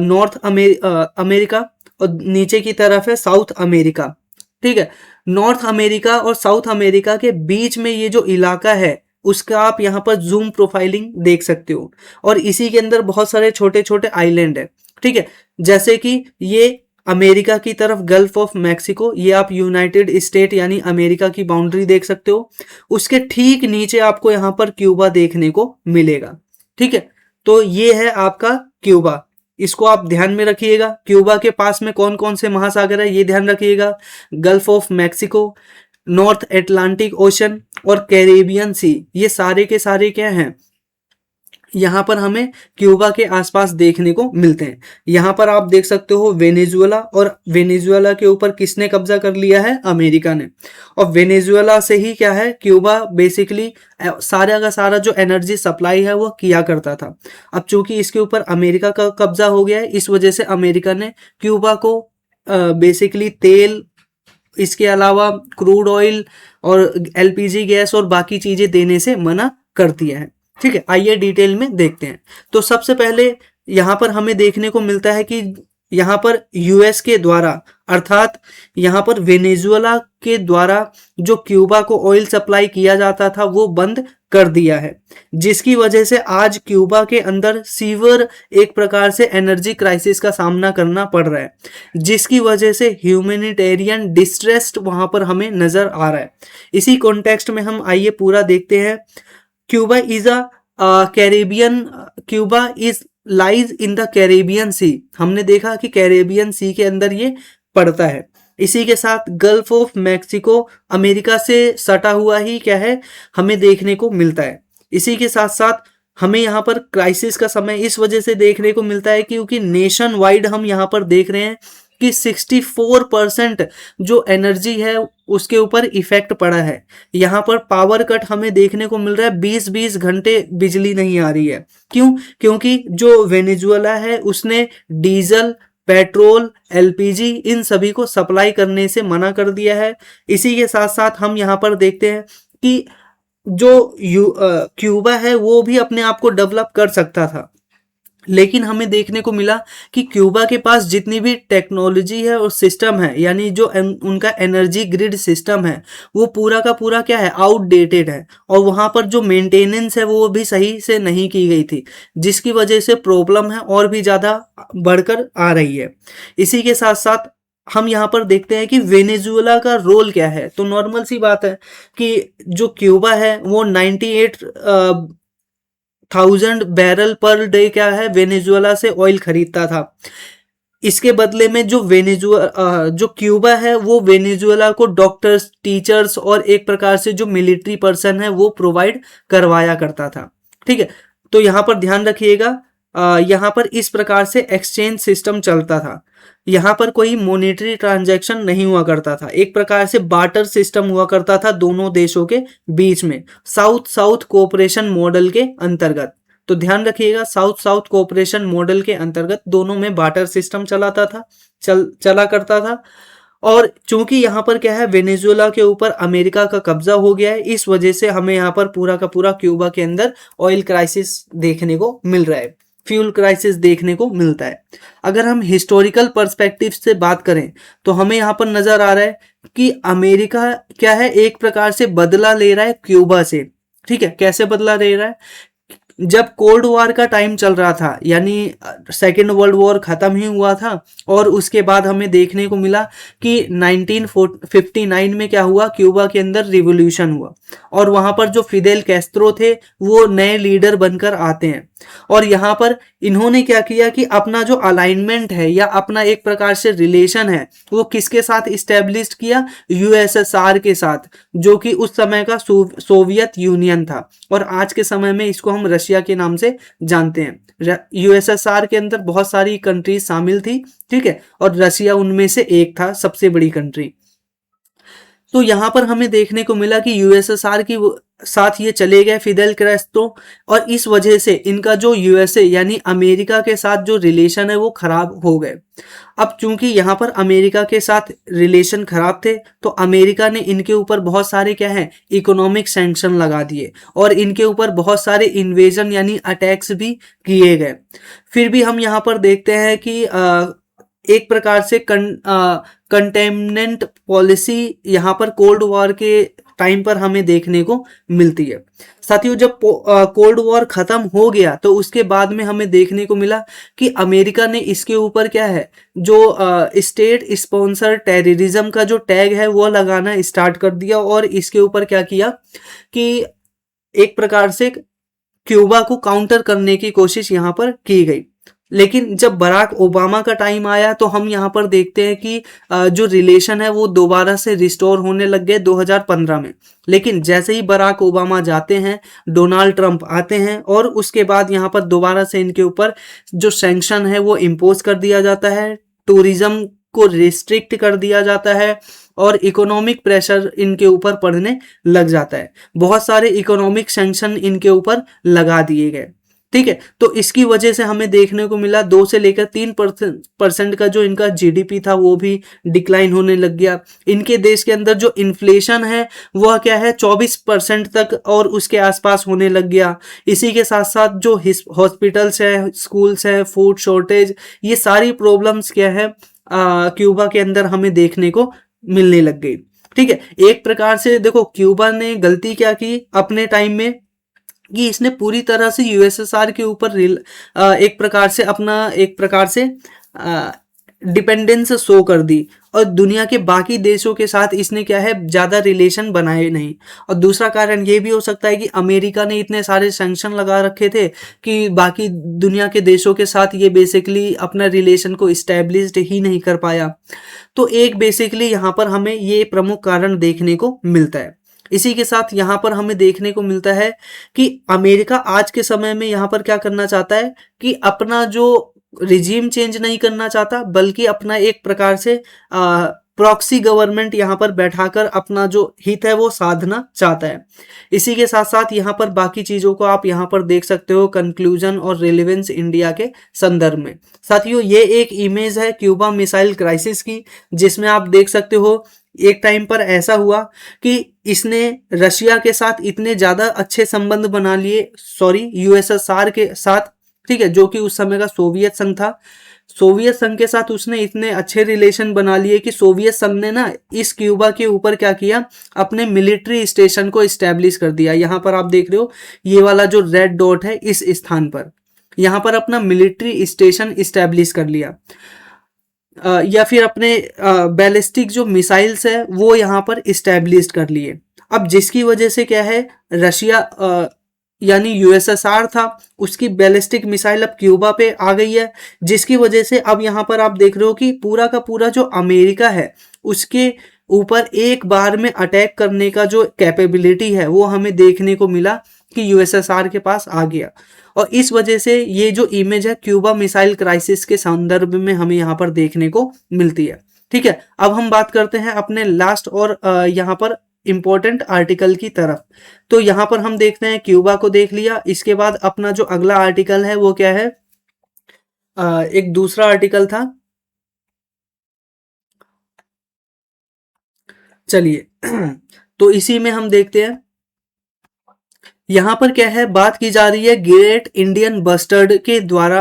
नॉर्थ अमेरिका और नीचे की तरफ है साउथ अमेरिका। ठीक है, नॉर्थ अमेरिका और साउथ अमेरिका के बीच में ये जो इलाका है, उसका आप यहाँ पर जूम प्रोफाइलिंग देख सकते हो। और इसी के अंदर बहुत सारे छोटे छोटे आइलैंड है। ठीक है, जैसे कि ये अमेरिका की तरफ गल्फ ऑफ मैक्सिको, ये आप यूनाइटेड स्टेट यानी अमेरिका की बाउंड्री देख सकते हो। उसके ठीक नीचे आपको यहाँ पर क्यूबा देखने को मिलेगा। ठीक है, तो ये है आपका क्यूबा, इसको आप ध्यान में रखिएगा। क्यूबा के पास में कौन कौन से महासागर है ये ध्यान रखिएगा। Gulf of Mexico, north Atlantic ocean और कैरेबियन सी, ये सारे के सारे क्या हैं, यहाँ पर हमें क्यूबा के आसपास देखने को मिलते हैं। यहाँ पर आप देख सकते हो वेनेजुएला, और वेनेजुएला के ऊपर किसने कब्जा कर लिया है, अमेरिका ने। और वेनेजुएला से ही क्या है, क्यूबा बेसिकली सारा का सारा जो एनर्जी सप्लाई है वो किया करता था। अब चूंकि इसके ऊपर अमेरिका का कब्जा हो गया है, इस वजह से अमेरिका ने क्यूबा को बेसिकली तेल, इसके अलावा क्रूड ऑयल और एलपीजी गैस और बाकी चीजें देने से मना कर दिया है। ठीक है, आइए डिटेल में देखते हैं। तो सबसे पहले यहाँ पर हमें देखने को मिलता है कि यहाँ पर यूएस के द्वारा, अर्थात यहाँ पर वेनेजुएला के द्वारा जो क्यूबा को ऑयल सप्लाई किया जाता था वो बंद कर दिया है, जिसकी वजह से आज क्यूबा के अंदर सीवर एक प्रकार से एनर्जी क्राइसिस का सामना करना पड़ रहा है, जिसकी वजह से ह्यूमैनिटेरियन डिस्ट्रेस वहां पर हमें नजर आ रहा है। इसी कॉन्टेक्स्ट में हम आइए पूरा देखते हैं। Cuba is a Caribbean, Cuba is lies in the Caribbean sea, हमने देखा कि कैरेबियन सी के अंदर ये पड़ता है। इसी के साथ गल्फ ऑफ मैक्सिको अमेरिका से सटा हुआ ही क्या है, हमें देखने को मिलता है। इसी के साथ साथ हमें यहाँ पर क्राइसिस का समय इस वजह से देखने को मिलता है क्योंकि नेशन वाइड हम यहाँ पर देख रहे हैं कि 64% जो एनर्जी है उसके ऊपर इफेक्ट पड़ा है। यहाँ पर पावर कट हमें देखने को मिल रहा है, 20-20 घंटे बिजली नहीं आ रही है। क्यों? क्योंकि जो वेनेजुएला है उसने डीजल, पेट्रोल, एलपीजी इन सभी को सप्लाई करने से मना कर दिया है। इसी के साथ साथ हम यहाँ पर देखते हैं कि जो क्यूबा है वो भी अपने आप को डेवलप कर सकता था, लेकिन हमें देखने को मिला कि क्यूबा के पास जितनी भी टेक्नोलॉजी है और सिस्टम है, यानी जो उनका एनर्जी ग्रिड सिस्टम है वो पूरा का पूरा क्या है, आउटडेटेड है, और वहाँ पर जो मेंटेनेंस है वो भी सही से नहीं की गई थी, जिसकी वजह से प्रॉब्लम है और भी ज़्यादा बढ़कर आ रही है। इसी के साथ साथ हम यहाँ पर देखते हैं कि वेनेजुएला का रोल क्या है। तो नॉर्मल सी बात है कि जो क्यूबा है वो 98,000 बैरल पर डे क्या है, वेनेजुएला से ऑयल खरीदता था। इसके बदले में जो क्यूबा है वो वेनेजुएला को डॉक्टर्स, टीचर्स और एक प्रकार से जो मिलिट्री पर्सन है वो प्रोवाइड करवाया करता था। ठीक है, तो यहाँ पर ध्यान रखिएगा, यहाँ पर इस प्रकार से एक्सचेंज सिस्टम चलता था। यहाँ पर कोई मॉनेटरी ट्रांजैक्शन नहीं हुआ करता था, एक प्रकार से बार्टर सिस्टम हुआ करता था दोनों देशों के बीच में, साउथ साउथ कोऑपरेशन मॉडल के अंतर्गत। तो ध्यान रखिएगा, साउथ साउथ कोऑपरेशन मॉडल के अंतर्गत दोनों में बार्टर सिस्टम चला करता था। और चूंकि यहाँ पर क्या है, वेनेजुएला के ऊपर अमेरिका का कब्जा हो गया है, इस वजह से हमें यहाँ पर पूरा का पूरा क्यूबा के अंदर ऑयल क्राइसिस देखने को मिल रहा है, फ्यूल क्राइसिस देखने को मिलता है। अगर हम हिस्टोरिकल पर्सपेक्टिव से बात करें तो हमें यहाँ पर नजर आ रहा है कि अमेरिका क्या है, एक प्रकार से बदला ले रहा है क्यूबा से। ठीक है, कैसे बदला ले रहा है, जब कोल्ड वॉर का टाइम चल रहा था, यानी सेकेंड वर्ल्ड वॉर खत्म ही हुआ था, और उसके बाद हमें देखने को मिला कि 1959 में क्या हुआ, क्यूबा के अंदर रिवॉल्यूशन हुआ, और वहां पर जो फिदेल कैस्ट्रो थे वो नए लीडर बनकर आते हैं। और यहाँ पर इन्होंने क्या किया कि अपना जो अलाइनमेंट है या अपना एक प्रकार से रिलेशन है वो किसके साथ इस्टेब्लिश किया, यूएसएसआर के साथ, जो कि उस समय का सोवियत यूनियन था, और आज के समय में इसको हम रशिया के नाम से जानते हैं। यूएसएसआर के अंदर बहुत सारी कंट्रीज शामिल थी, ठीक है, और रशिया उनमें से एक था, सबसे बड़ी कंट्री। तो यहाँ पर हमें देखने को मिला कि यूएसएसआर की साथ ये चले गए फिदेल कैस्ट्रो, और इस वजह से इनका जो यूएसए यानी अमेरिका के साथ जो रिलेशन है वो खराब हो गए। अब चूंकि यहाँ पर अमेरिका के साथ रिलेशन खराब थे तो अमेरिका ने इनके ऊपर बहुत सारे क्या है, इकोनॉमिक सैंक्शन लगा दिए, और इनके ऊपर बहुत सारे इन्वेजन यानी अटैक्स भी किए गए। फिर भी हम यहाँ पर देखते हैं कि एक प्रकार से कंटेमिनेंट पॉलिसी यहाँ पर कोल्ड वॉर के टाइम पर हमें देखने को मिलती है। साथियों, जब कोल्ड वॉर खत्म हो गया तो उसके बाद में हमें देखने को मिला कि अमेरिका ने इसके ऊपर क्या है, जो स्टेट स्पॉन्सर टेररिज्म का जो टैग है वो लगाना स्टार्ट कर दिया, और इसके ऊपर क्या किया कि एक प्रकार से क्यूबा को काउंटर करने की कोशिश यहाँ पर की गई। लेकिन जब बराक ओबामा का टाइम आया तो हम यहाँ पर देखते हैं कि जो रिलेशन है वो दोबारा से रिस्टोर होने लग गए 2015 में। लेकिन जैसे ही बराक ओबामा जाते हैं, डोनाल्ड ट्रंप आते हैं और उसके बाद यहाँ पर दोबारा से इनके ऊपर जो सैंक्शन है वो इम्पोज कर दिया जाता है, टूरिज्म को रिस्ट्रिक्ट कर दिया जाता है और इकोनॉमिक प्रेशर इनके ऊपर पड़ने लग जाता है। बहुत सारे इकोनॉमिक सैंक्शन इनके ऊपर लगा दिए गए। ठीक है, तो इसकी वजह से हमें देखने को मिला 2 से लेकर 3% का जो इनका जीडीपी था वो भी डिक्लाइन होने लग गया। इनके देश के अंदर जो इन्फ्लेशन है वह क्या है 24% तक और उसके आसपास होने लग गया। इसी के साथ साथ जो हॉस्पिटल्स है, स्कूल्स है, फूड शॉर्टेज, ये सारी प्रॉब्लम्स क्या है क्यूबा के अंदर हमें देखने को मिलने लग गई। ठीक है, एक प्रकार से देखो क्यूबा ने गलती क्या की अपने टाइम में कि इसने पूरी तरह से यूएसएसआर के ऊपर एक प्रकार से अपना एक प्रकार से डिपेंडेंस शो कर दी और दुनिया के बाकी देशों के साथ इसने क्या है ज़्यादा रिलेशन बनाए नहीं। और दूसरा कारण ये भी हो सकता है कि अमेरिका ने इतने सारे सैंक्शन लगा रखे थे कि बाकी दुनिया के देशों के साथ ये बेसिकली अपना रिलेशन को इस्टेब्लिश्ड ही नहीं कर पाया। तो एक बेसिकली यहाँ पर हमें ये प्रमुख कारण देखने को मिलता है। इसी के साथ यहाँ पर हमें देखने को मिलता है कि अमेरिका आज के समय में यहाँ पर क्या करना चाहता है कि अपना जो रिजीम चेंज नहीं करना चाहता बल्कि अपना एक प्रकार से प्रॉक्सी गवर्नमेंट यहाँ पर बैठाकर अपना जो हित है वो साधना चाहता है। इसी के साथ साथ यहाँ पर बाकी चीज़ों को आप यहाँ पर देख सकते हो कंक्लूजन और रिलेवेंस इंडिया के संदर्भ में। साथियों ये एक इमेज है क्यूबा मिसाइल क्राइसिस की, जिसमें आप देख सकते हो एक टाइम पर ऐसा हुआ कि इसने रशिया के साथ इतने ज़्यादा अच्छे संबंध बना लिए, सॉरी यूएसएसआर के साथ, ठीक है, जो कि उस समय का सोवियत संघ था। सोवियत संघ के साथ उसने इतने अच्छे रिलेशन बना लिए कि सोवियत संघ ने ना इस क्यूबा के ऊपर क्या किया, अपने मिलिट्री स्टेशन को इस्टेब्लिश कर दिया। यहाँ पर आप देख रहे हो ये वाला जो रेड डॉट है इस स्थान पर, यहाँ पर अपना मिलिट्री स्टेशन इस्टेब्लिश कर लिया। या फिर अपने बैलिस्टिक जो मिसाइल्स है वो यहाँ पर इस्टेब्लिश कर लिए। अब जिसकी वजह से क्या है रशिया यानी यूएसएसआर था उसकी बैलिस्टिक मिसाइल अब क्यूबा पे आ गई है, जिसकी वजह से अब यहाँ पर आप देख रहे हो कि पूरा का पूरा जो अमेरिका है उसके ऊपर एक बार में अटैक करने का जो कैपेबिलिटी है वो हमें देखने को मिला कि यूएसएसआर के पास आ गया। और इस वजह से ये जो इमेज है क्यूबा मिसाइल क्राइसिस के संदर्भ में हमें यहाँ पर देखने को मिलती है। ठीक है, अब हम बात करते हैं अपने लास्ट और यहाँ पर इंपॉर्टेंट आर्टिकल की तरफ। तो यहाँ पर हम देखते हैं क्यूबा को देख लिया, इसके बाद अपना जो अगला आर्टिकल है वो क्या है, एक दूसरा आर्टिकल था, चलिए तो इसी में हम देखते हैं यहाँ पर क्या है, बात की जा रही है ग्रेट इंडियन बस्टर्ड के द्वारा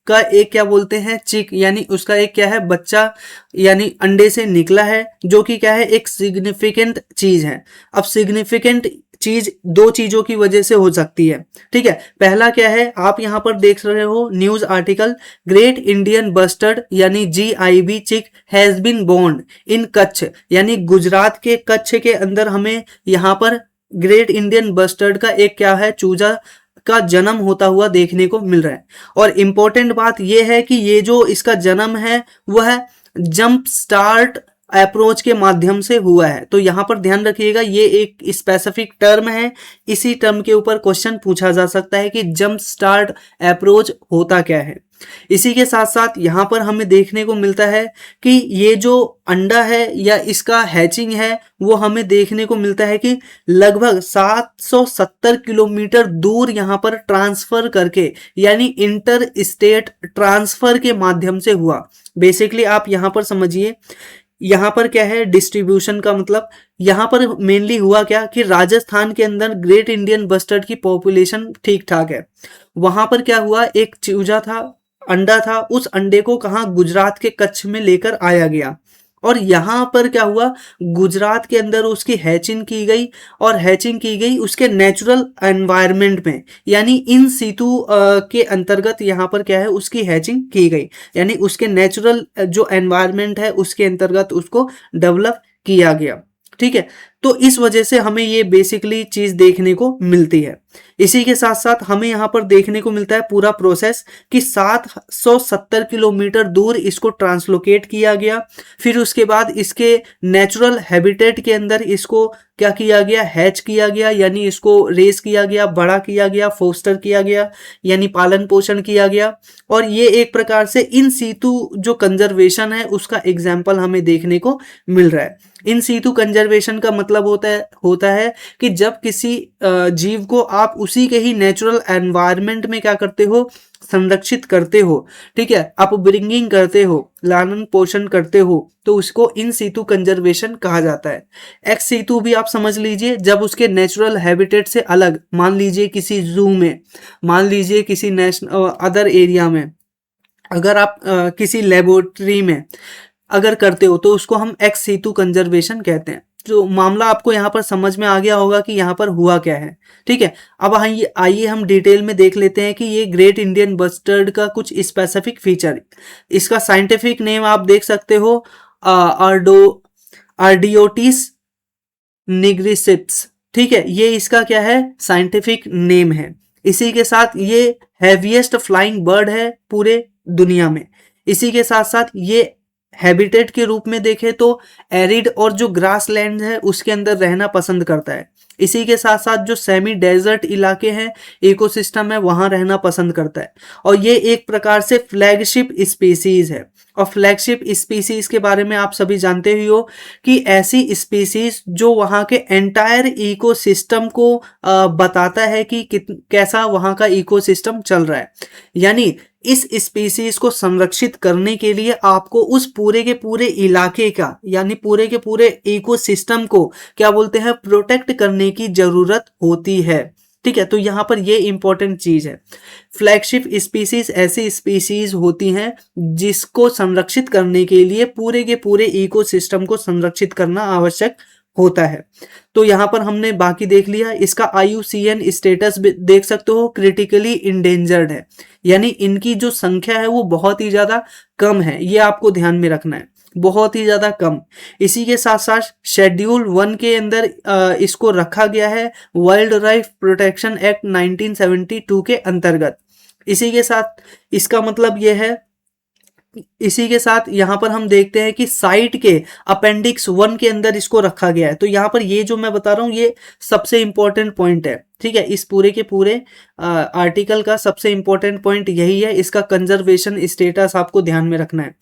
का एक क्या बोलते हैं चिक, यानी उसका एक क्या है बच्चा यानी अंडे से निकला है, जो कि क्या है एक सिग्निफिकेंट चीज है। अब सिग्निफिकेंट चीज दो चीजों की वजह से हो सकती है। ठीक है, पहला क्या है, आप यहाँ पर देख रहे हो news article, great Indian bustard यानी GIB chick has been born in Kutch, यानी गुजरात के कच्छ के अंदर हमें यहाँ पर ग्रेट इंडियन बस्टर्ड का एक क्या है चूजा का जन्म होता हुआ देखने को मिल रहा है। और इम्पोर्टेंट बात यह है कि ये जो इसका जन्म है वह जंप स्टार्ट अप्रोच के माध्यम से हुआ है। तो यहाँ पर ध्यान रखिएगा ये एक स्पेसिफिक टर्म है, इसी टर्म के ऊपर क्वेश्चन पूछा जा सकता है कि जंप स्टार्ट अप्रोच होता क्या है। इसी के साथ साथ यहाँ पर हमें देखने को मिलता है कि ये जो अंडा है या इसका हैचिंग है वो हमें देखने को मिलता है कि लगभग 770 किलोमीटर दूर यहाँ पर ट्रांसफर करके, यानी इंटर स्टेट ट्रांसफर के माध्यम से हुआ। बेसिकली आप यहाँ पर समझिए यहाँ पर क्या है डिस्ट्रीब्यूशन का मतलब, यहाँ पर मेनली हुआ क्या कि राजस्थान के अंदर ग्रेट इंडियन बस्टर्ड की पॉपुलेशन ठीक ठाक है। वहां पर क्या हुआ, एक चूजा था, अंडा था, उस अंडे को कहाँ गुजरात के कच्छ में लेकर आया गया और यहाँ पर क्या हुआ गुजरात के अंदर उसकी हैचिंग की गई और हैचिंग की गई उसके नेचुरल एनवायरनमेंट में, यानी इन सीतु के अंतर्गत यहाँ पर क्या है उसकी हैचिंग की गई, यानी उसके नेचुरल जो एनवायरनमेंट है उसके अंतर्गत उसको डेवलप किया गया। ठीक है। तो इस वजह से हमें ये बेसिकली चीज देखने को मिलती है। इसी के साथ साथ हमें यहाँ पर देखने को मिलता है पूरा प्रोसेस कि 770 किलोमीटर दूर इसको ट्रांसलोकेट किया गया। फिर उसके बाद इसके नेचुरल हैबिटेट के अंदर इसको क्या किया गया, हैच किया गया, यानी इसको रेस किया गया, बड़ा किया गया, फोस्टर किया गया, यानी पालन पोषण किया गया। और ये एक प्रकार से इन सीतु जो कंजर्वेशन है उसका एग्जाम्पल हमें देखने को मिल रहा है। इन सीतु कंजर्वेशन का मतलब होता है कि जब किसी जीव को आप उसी के ही नेचुरल एनवायरनमेंट में क्या करते हो, संरक्षित करते हो, ठीक है, अपब्रिंगिंग करते हो, लालन पोषण करते हो, तो उसको इन सीतु कंजर्वेशन कहा जाता है। एक्स सीतु भी आप समझ लीजिए, जब उसके नेचुरल हैबिटेट से अलग, मान लीजिए किसी जू में, मान लीजिए किसी नेशनल अदर एरिया में, अगर आप किसी लेबोरेटरी में अगर करते हो तो उसको हम एक्स सीतु कंजर्वेशन कहते हैं। तो मामला आपको यहाँ पर समझ में आ गया होगा कि यहाँ पर हुआ क्या है, ठीक है। अब आइए हम डिटेल में देख लेते हैं कि ये ग्रेट इंडियन बस्टर्ड का कुछ स्पेसिफिक फीचर। इसका साइंटिफिक नेम आप देख सकते हो, आर्डियोटिस निग्रिसिप्स, ठीक है, ये इसका क्या है, साइंटिफिक नेम है। इसी के साथ ये हैवीएस्ट फ्लाइंग बर्ड है पूरे दुनिया में। इसी के साथ साथ ये हैबिटेट के रूप में देखें तो एरिड और जो ग्रास लैंड है उसके अंदर रहना पसंद करता है। इसी के साथ साथ जो सेमी डेजर्ट इलाके हैं, इकोसिस्टम है, वहां रहना पसंद करता है। और ये एक प्रकार से फ्लैगशिप स्पीसीज है। और फ्लैगशिप स्पीसीज के बारे में आप सभी जानते ही हो कि ऐसी स्पीसीज जो वहां के एंटायर इकोसिस्टम को बताता है कि कैसा वहां का इकोसिस्टम चल रहा है। यानी इस स्पीसीज को संरक्षित करने के लिए आपको उस पूरे के पूरे इलाके का, यानी पूरे के पूरे इकोसिस्टम को क्या बोलते हैं, प्रोटेक्ट करने की जरूरत होती है, ठीक है। तो यहाँ पर ये इंपॉर्टेंट चीज है। फ्लैगशिप स्पीसीज ऐसी स्पीसीज होती हैं जिसको संरक्षित करने के लिए पूरे के पूरे इकोसिस्टम को संरक्षित करना आवश्यक होता है। तो यहाँ पर हमने बाकी देख लिया। इसका IUCN स्टेटस देख सकते हो, क्रिटिकली इंडेंजर्ड है, यानी इनकी जो संख्या है वो बहुत ही ज्यादा कम है, ये आपको ध्यान में रखना है, बहुत ही ज्यादा कम। इसी के साथ साथ शेड्यूल 1 के अंदर इसको रखा गया है वाइल्ड लाइफ प्रोटेक्शन एक्ट 1972 के अंतर्गत। इसी के साथ इसका मतलब यह है, इसी के साथ यहाँ पर हम देखते हैं कि साइट के अपेंडिक्स 1 के अंदर इसको रखा गया है। तो यहाँ पर ये जो मैं बता रहा हूँ ये सबसे इंपॉर्टेंट पॉइंट है, ठीक है। इस पूरे के पूरे आर्टिकल का सबसे इंपॉर्टेंट पॉइंट यही है। इसका कंजर्वेशन स्टेटस आपको ध्यान में रखना है,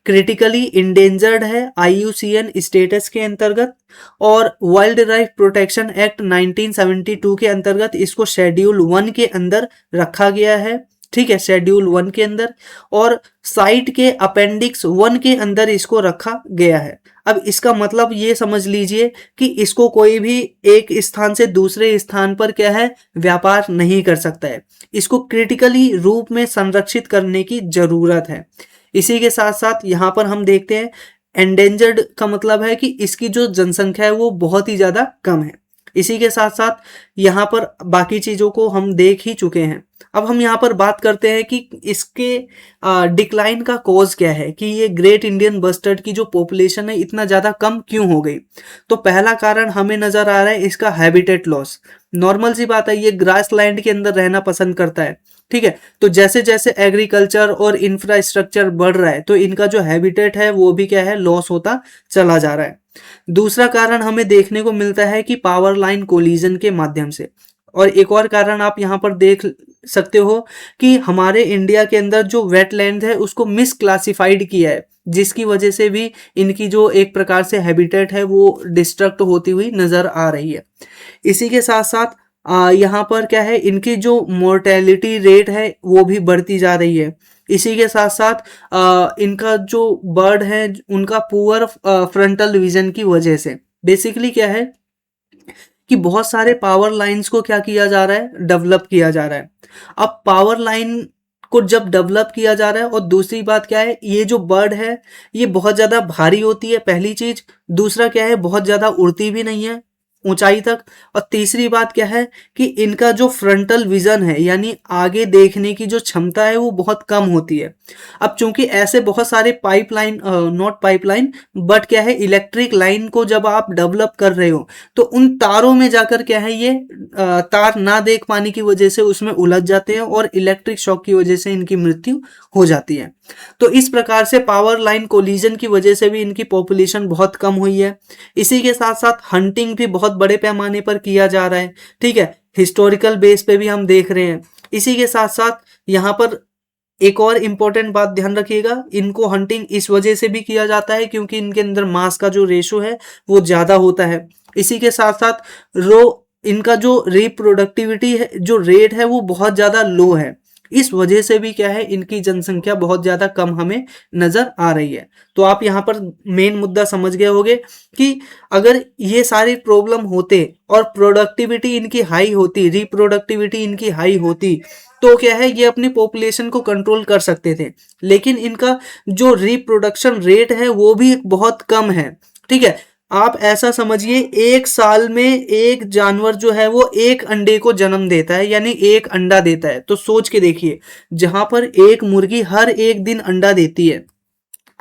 क्रिटिकली इंडेंजर्ड है IUCN स्टेटस के अंतर्गत, और वाइल्ड लाइफ प्रोटेक्शन एक्ट 1972 के अंतर्गत इसको शेड्यूल 1 के अंदर रखा गया है, ठीक है, शेड्यूल 1 के अंदर, और साइट के अपेंडिक्स 1 के अंदर इसको रखा गया है। अब इसका मतलब ये समझ लीजिए कि इसको कोई भी एक स्थान से दूसरे स्थान पर क्या है, व्यापार नहीं कर सकता है। इसको क्रिटिकली रूप में संरक्षित करने की जरूरत है। इसी के साथ साथ यहाँ पर हम देखते हैं एंडेंजर्ड का मतलब है कि इसकी जो जनसंख्या है वो बहुत ही ज्यादा कम है। इसी के साथ साथ यहाँ पर बाकी चीजों को हम देख ही चुके हैं। अब हम यहाँ पर बात करते हैं कि इसके डिक्लाइन का कॉज क्या है, कि ये ग्रेट इंडियन बस्टर्ड की जो पॉपुलेशन है इतना ज्यादा कम क्यों हो गई। तो पहला कारण हमें नजर आ रहा है इसका हैबिटेट लॉस। नॉर्मल सी बात है, ये ग्रास लैंड के अंदर रहना पसंद करता है, ठीक है। तो जैसे जैसे एग्रीकल्चर और इंफ्रास्ट्रक्चर बढ़ रहा है तो इनका जो हैबिटेट है वो भी क्या है, लॉस होता चला जा रहा है। दूसरा कारण हमें देखने को मिलता है कि पावर लाइन कोलिजन के माध्यम से। और एक और कारण आप यहाँ पर देख सकते हो कि हमारे इंडिया के अंदर जो वेटलैंड है उसको मिसक्लासिफाइड किया है, जिसकी वजह से भी इनकी जो एक प्रकार से हैबिटेट है वो डिस्ट्रक्ट होती हुई नजर आ रही है। इसी के साथ साथ यहाँ पर क्या है, इनकी जो मोर्टेलिटी रेट है वो भी बढ़ती जा रही है। इसी के साथ साथ इनका जो बर्ड है उनका पुअर फ्रंटल विजन की वजह से बेसिकली क्या है कि बहुत सारे पावर लाइंस को क्या किया जा रहा है, डेवलप किया जा रहा है। अब पावर लाइन को जब डेवलप किया जा रहा है, और दूसरी बात क्या है, ये जो बर्ड है ये बहुत ज्यादा भारी होती है, पहली चीज। दूसरा क्या है, बहुत ज्यादा उड़ती भी नहीं है, ऊंचाई तक। और तीसरी बात क्या है कि इनका जो फ्रंटल विजन है यानी आगे देखने की जो क्षमता है वो बहुत कम होती है। अब चूंकि ऐसे बहुत सारे पाइपलाइन, नॉट पाइपलाइन बट क्या है, इलेक्ट्रिक लाइन को जब आप डेवलप कर रहे हो तो उन तारों में जाकर क्या है ये तार ना देख पाने की वजह से उसमें उलझ जाते हैं और इलेक्ट्रिक शॉक की वजह से इनकी मृत्यु हो जाती है। तो इस प्रकार से पावर लाइन कोलिजन की वजह से भी इनकी पॉपुलेशन बहुत कम हुई है। इसी के साथ साथ हंटिंग भी बहुत बड़े पैमाने पर किया जा रहा है, ठीक है, हिस्टोरिकल बेस पे भी हम देख रहे हैं। इसी के साथ साथ यहाँ पर एक और इम्पोर्टेंट बात ध्यान रखिएगा, इनको हंटिंग इस वजह से भी किया जाता है क्योंकि इनके अंदर मांस का जो रेशो है वो ज़्यादा होता है। इसी के साथ साथ इनका जो रिप्रोडक्टिविटी है, जो रेट है वो बहुत ज़्यादा लो है। इस वजह से भी क्या है, इनकी जनसंख्या बहुत ज़्यादा कम हमें नज़र आ रही है। तो आप यहाँ पर मेन मुद्दा समझ गए होंगे कि अगर ये सारी प्रॉब्लम होते और प्रोडक्टिविटी इनकी हाई होती, रिप्रोडक्टिविटी इनकी हाई होती, तो क्या है ये अपनी पॉपुलेशन को कंट्रोल कर सकते थे। लेकिन इनका जो रिप्रोडक्शन रेट है वो भी बहुत कम है, ठीक है। आप ऐसा समझिए, एक साल में एक जानवर जो है वो एक अंडे को जन्म देता है, यानी एक अंडा देता है। तो सोच के देखिए, जहां पर एक मुर्गी हर एक दिन अंडा देती है,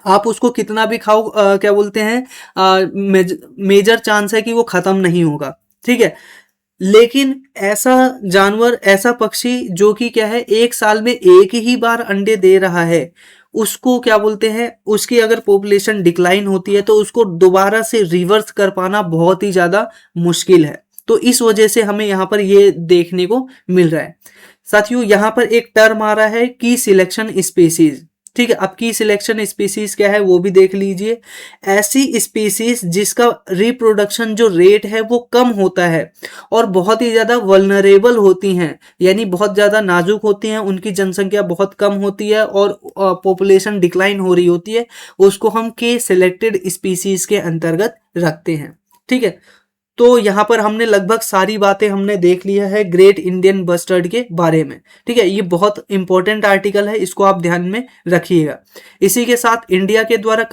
आप उसको कितना भी खाओ, क्या बोलते हैं, मेजर चांस है कि वो खत्म नहीं होगा, ठीक है। लेकिन ऐसा जानवर, ऐसा पक्षी जो कि क्या है एक साल में एक ही बार अंडे दे रहा है, उसको क्या बोलते हैं, उसकी अगर पॉपुलेशन डिक्लाइन होती है तो उसको दोबारा से रिवर्स कर पाना बहुत ही ज्यादा मुश्किल है। तो इस वजह से हमें यहाँ पर ये देखने को मिल रहा है। साथियों, यहाँ पर एक टर्म आ रहा है की सिलेक्शन स्पीसीज, ठीक है। अब की सिलेक्शन स्पीसीज क्या है वो भी देख लीजिए। ऐसी स्पीसीज जिसका रिप्रोडक्शन जो रेट है वो कम होता है और बहुत ही ज्यादा वल्नरेबल होती हैं, यानी बहुत ज्यादा नाजुक होती हैं, उनकी जनसंख्या बहुत कम होती है और पॉपुलेशन डिक्लाइन हो रही होती है, उसको हम के सिलेक्टेड स्पीसीज के अंतर्गत रखते हैं, ठीक है। तो यहाँ पर हमने लगभग सारी बातें हमने देख लिया है ग्रेट इंडियन बस्टर्ड के बारे में, ठीक है। ये बहुत इंपॉर्टेंट आर्टिकल है, इसको आप ध्यान में रखिएगा। इसी के साथ इंडिया के द्वारा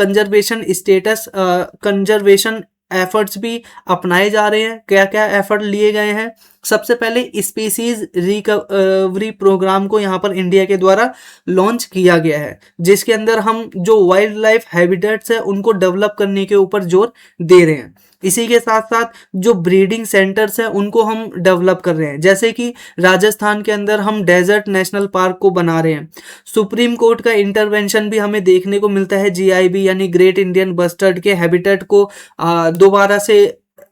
कंजर्वेशन एफर्ट्स भी अपनाए जा रहे हैं। क्या क्या एफर्ट लिए गए हैं? सबसे पहले स्पीसीज रिकवरी प्रोग्राम को यहाँ पर इंडिया के द्वारा लॉन्च किया गया है, जिसके अंदर हम जो वाइल्ड लाइफ हैबिटेट्स है उनको डेवलप करने के ऊपर जोर दे रहे हैं। इसी के साथ साथ जो ब्रीडिंग सेंटर्स हैं उनको हम डेवलप कर रहे हैं, जैसे कि राजस्थान के अंदर हम डेजर्ट नेशनल पार्क को बना रहे हैं। सुप्रीम कोर्ट का इंटरवेंशन भी हमें देखने को मिलता है जीआईबी यानी ग्रेट इंडियन बस्टर्ड के हैबिटेट को दोबारा से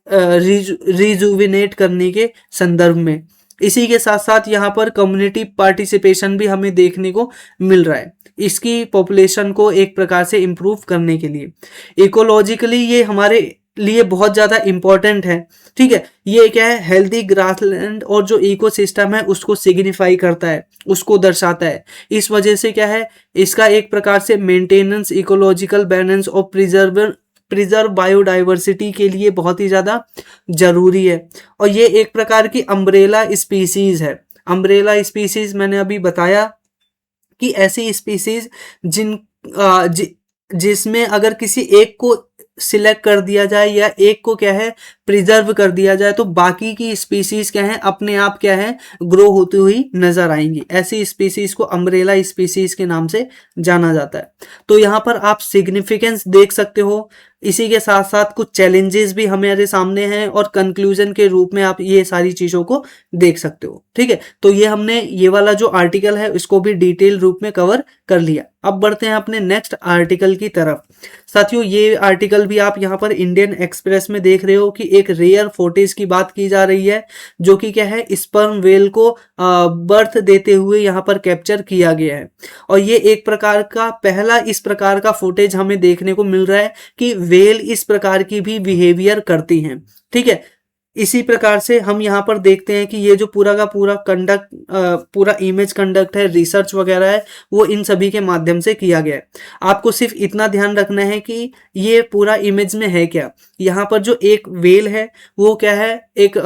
रिजुविनेट करने के संदर्भ में। इसी के साथ साथ यहाँ पर कम्युनिटी पार्टिसिपेशन भी हमें देखने को मिल रहा है, इसकी पॉपुलेशन को एक प्रकार से इम्प्रूव करने के लिए। इकोलॉजिकली ये हमारे लिए बहुत ज़्यादा इम्पोर्टेंट है, ठीक है। ये क्या है, हेल्दी ग्रासलैंड और जो इकोसिस्टम है उसको सिग्निफाई करता है, उसको दर्शाता है। इस वजह से क्या है, इसका एक प्रकार से मेंटेनेंस, इकोलॉजिकल बैलेंस और प्रिजर्व बायोडाइवर्सिटी के लिए बहुत ही ज़्यादा जरूरी है। और ये एक प्रकार की अम्ब्रेला स्पीसीज है। अम्ब्रेला स्पीसीज मैंने अभी बताया कि ऐसी स्पीसीज जिसमें अगर किसी एक को सिलेक्ट कर दिया जाए या एक को क्या है प्रिजर्व कर दिया जाए तो बाकी की स्पीसीज क्या है अपने आप क्या है ग्रो होती हुई नजर आएंगी। ऐसी स्पीसीज को अम्ब्रेला स्पीसीज के नाम से जाना जाता है। तो यहाँ पर आप सिग्निफिकेंस देख सकते हो। इसी के साथ साथ कुछ चैलेंजेस भी हमारे सामने हैं और कंक्लूजन के रूप में आप ये सारी चीज़ों को देख सकते हो, ठीक है। तो ये हमने ये वाला जो आर्टिकल है इसको भी डिटेल रूप में कवर कर लिया। अब बढ़ते हैं अपने नेक्स्ट आर्टिकल की तरफ। साथियों, ये आर्टिकल भी आप यहाँ पर इंडियन एक्सप्रेस में देख रहे हो कि एक रेयर फोर्टिस की बात की जा रही है, जो कि क्या है स्पर्म वेल को बर्थ देते हुए यहाँ पर कैप्चर किया गया है। और ये एक प्रकार का पहला इस प्रकार का फुटेज हमें देखने को मिल रहा है कि वेल इस प्रकार की भी बिहेवियर करती हैं, ठीक है। इसी प्रकार से हम यहाँ पर देखते हैं कि ये जो पूरा का पूरा पूरा इमेज कंडक्ट है, रिसर्च वगैरह है, वो इन सभी के माध्यम से किया गया है। आपको सिर्फ इतना ध्यान रखना है कि ये पूरा इमेज में है क्या। यहाँ पर जो एक वेल है वो क्या है, एक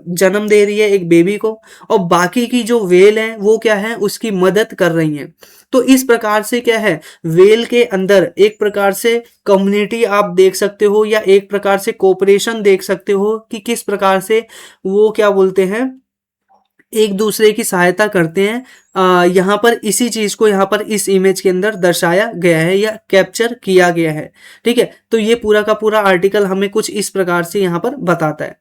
जन्म दे रही है एक बेबी को, और बाकी की जो वेल है वो क्या है, उसकी मदद कर रही हैं। तो इस प्रकार से क्या है, वेल के अंदर एक प्रकार से कम्युनिटी आप देख सकते हो, या एक प्रकार से कोऑपरेशन देख सकते हो कि किस प्रकार से वो क्या बोलते हैं, एक दूसरे की सहायता करते हैं। यहाँ पर इसी चीज को यहाँ पर इस इमेज के अंदर दर्शाया गया है या कैप्चर किया गया है। ठीक है, तो ये पूरा का पूरा आर्टिकल हमें कुछ इस प्रकार से यहाँ पर बताता है।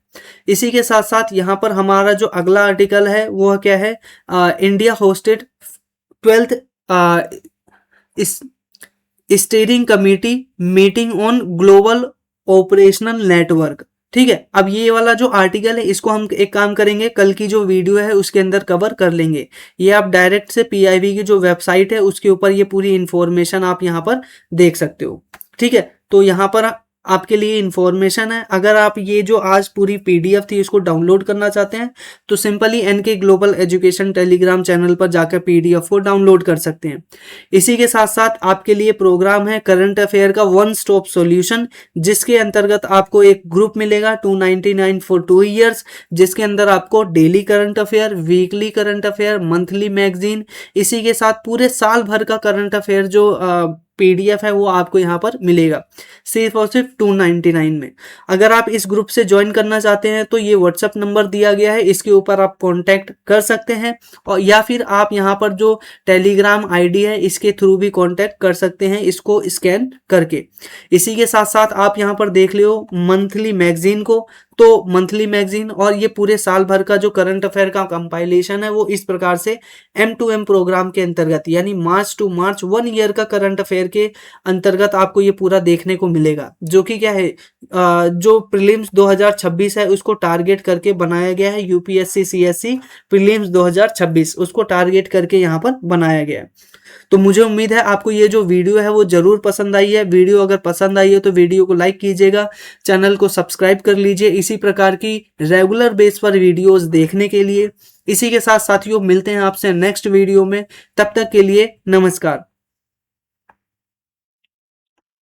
इसी के साथ साथ यहाँ पर हमारा जो अगला आर्टिकल है वो क्या है, India hosted 12th steering committee meeting on global operational network. ठीक है, अब ये वाला जो आर्टिकल है इसको हम एक काम करेंगे, कल की जो वीडियो है उसके अंदर कवर कर लेंगे। ये आप डायरेक्ट से पीआईबी की जो वेबसाइट है उसके ऊपर ये पूरी इंफॉर्मेशन आप यहाँ पर देख सकते हो। ठीक है, तो यहाँ पर आपके लिए इंफॉर्मेशन है। अगर आप ये जो आज पूरी पीडीएफ थी इसको डाउनलोड करना चाहते हैं तो simply NK global education Telegram channel पर जाकर पीडीएफ को डाउनलोड कर सकते हैं। इसी के साथ साथ आपके लिए प्रोग्राम है करंट अफेयर का वन स्टॉप सॉल्यूशन, जिसके अंतर्गत आपको एक ग्रुप मिलेगा 299 फॉर 2 ईयर्स, जिसके अंदर आपको daily current affair, weekly current affair, monthly magazine, इसी के साथ पूरे साल भर का करंट अफेयर जो पीडीएफ है वो आपको यहाँ पर मिलेगा सिर्फ और सिर्फ 299 में। अगर आप इस ग्रुप से ज्वाइन करना चाहते हैं तो ये व्हाट्सएप नंबर दिया गया है, इसके ऊपर आप कांटेक्ट कर सकते हैं, और या फिर आप यहाँ पर जो टेलीग्राम आईडी है इसके थ्रू भी कांटेक्ट कर सकते हैं इसको स्कैन करके। इसी के साथ साथ आप यहाँ पर देख लो मंथली मैगजीन को, तो मंथली मैगजीन और ये पूरे साल भर का जो करंट अफेयर का कंपाइलेशन है वो इस प्रकार से M2M प्रोग्राम के अंतर्गत यानी मार्च टू मार्च 1 ईयर का करंट अफेयर के अंतर्गत आपको ये पूरा देखने को मिलेगा, जो कि क्या है जो प्रीलिम्स 2026 है उसको टारगेट करके बनाया गया है। यूपीएससी सीएससी प्रीलिम्स 2026 उसको टारगेट करके यहाँ पर बनाया गया है। तो मुझे उम्मीद है आपको ये जो वीडियो है वो जरूर पसंद आई है। वीडियो अगर पसंद आई है तो वीडियो को लाइक कीजिएगा, चैनल को सब्सक्राइब कर लीजिए इसी प्रकार की रेगुलर बेस पर वीडियोस देखने के लिए। इसी के साथ साथियों मिलते हैं आपसे नेक्स्ट वीडियो में, तब तक के लिए नमस्कार।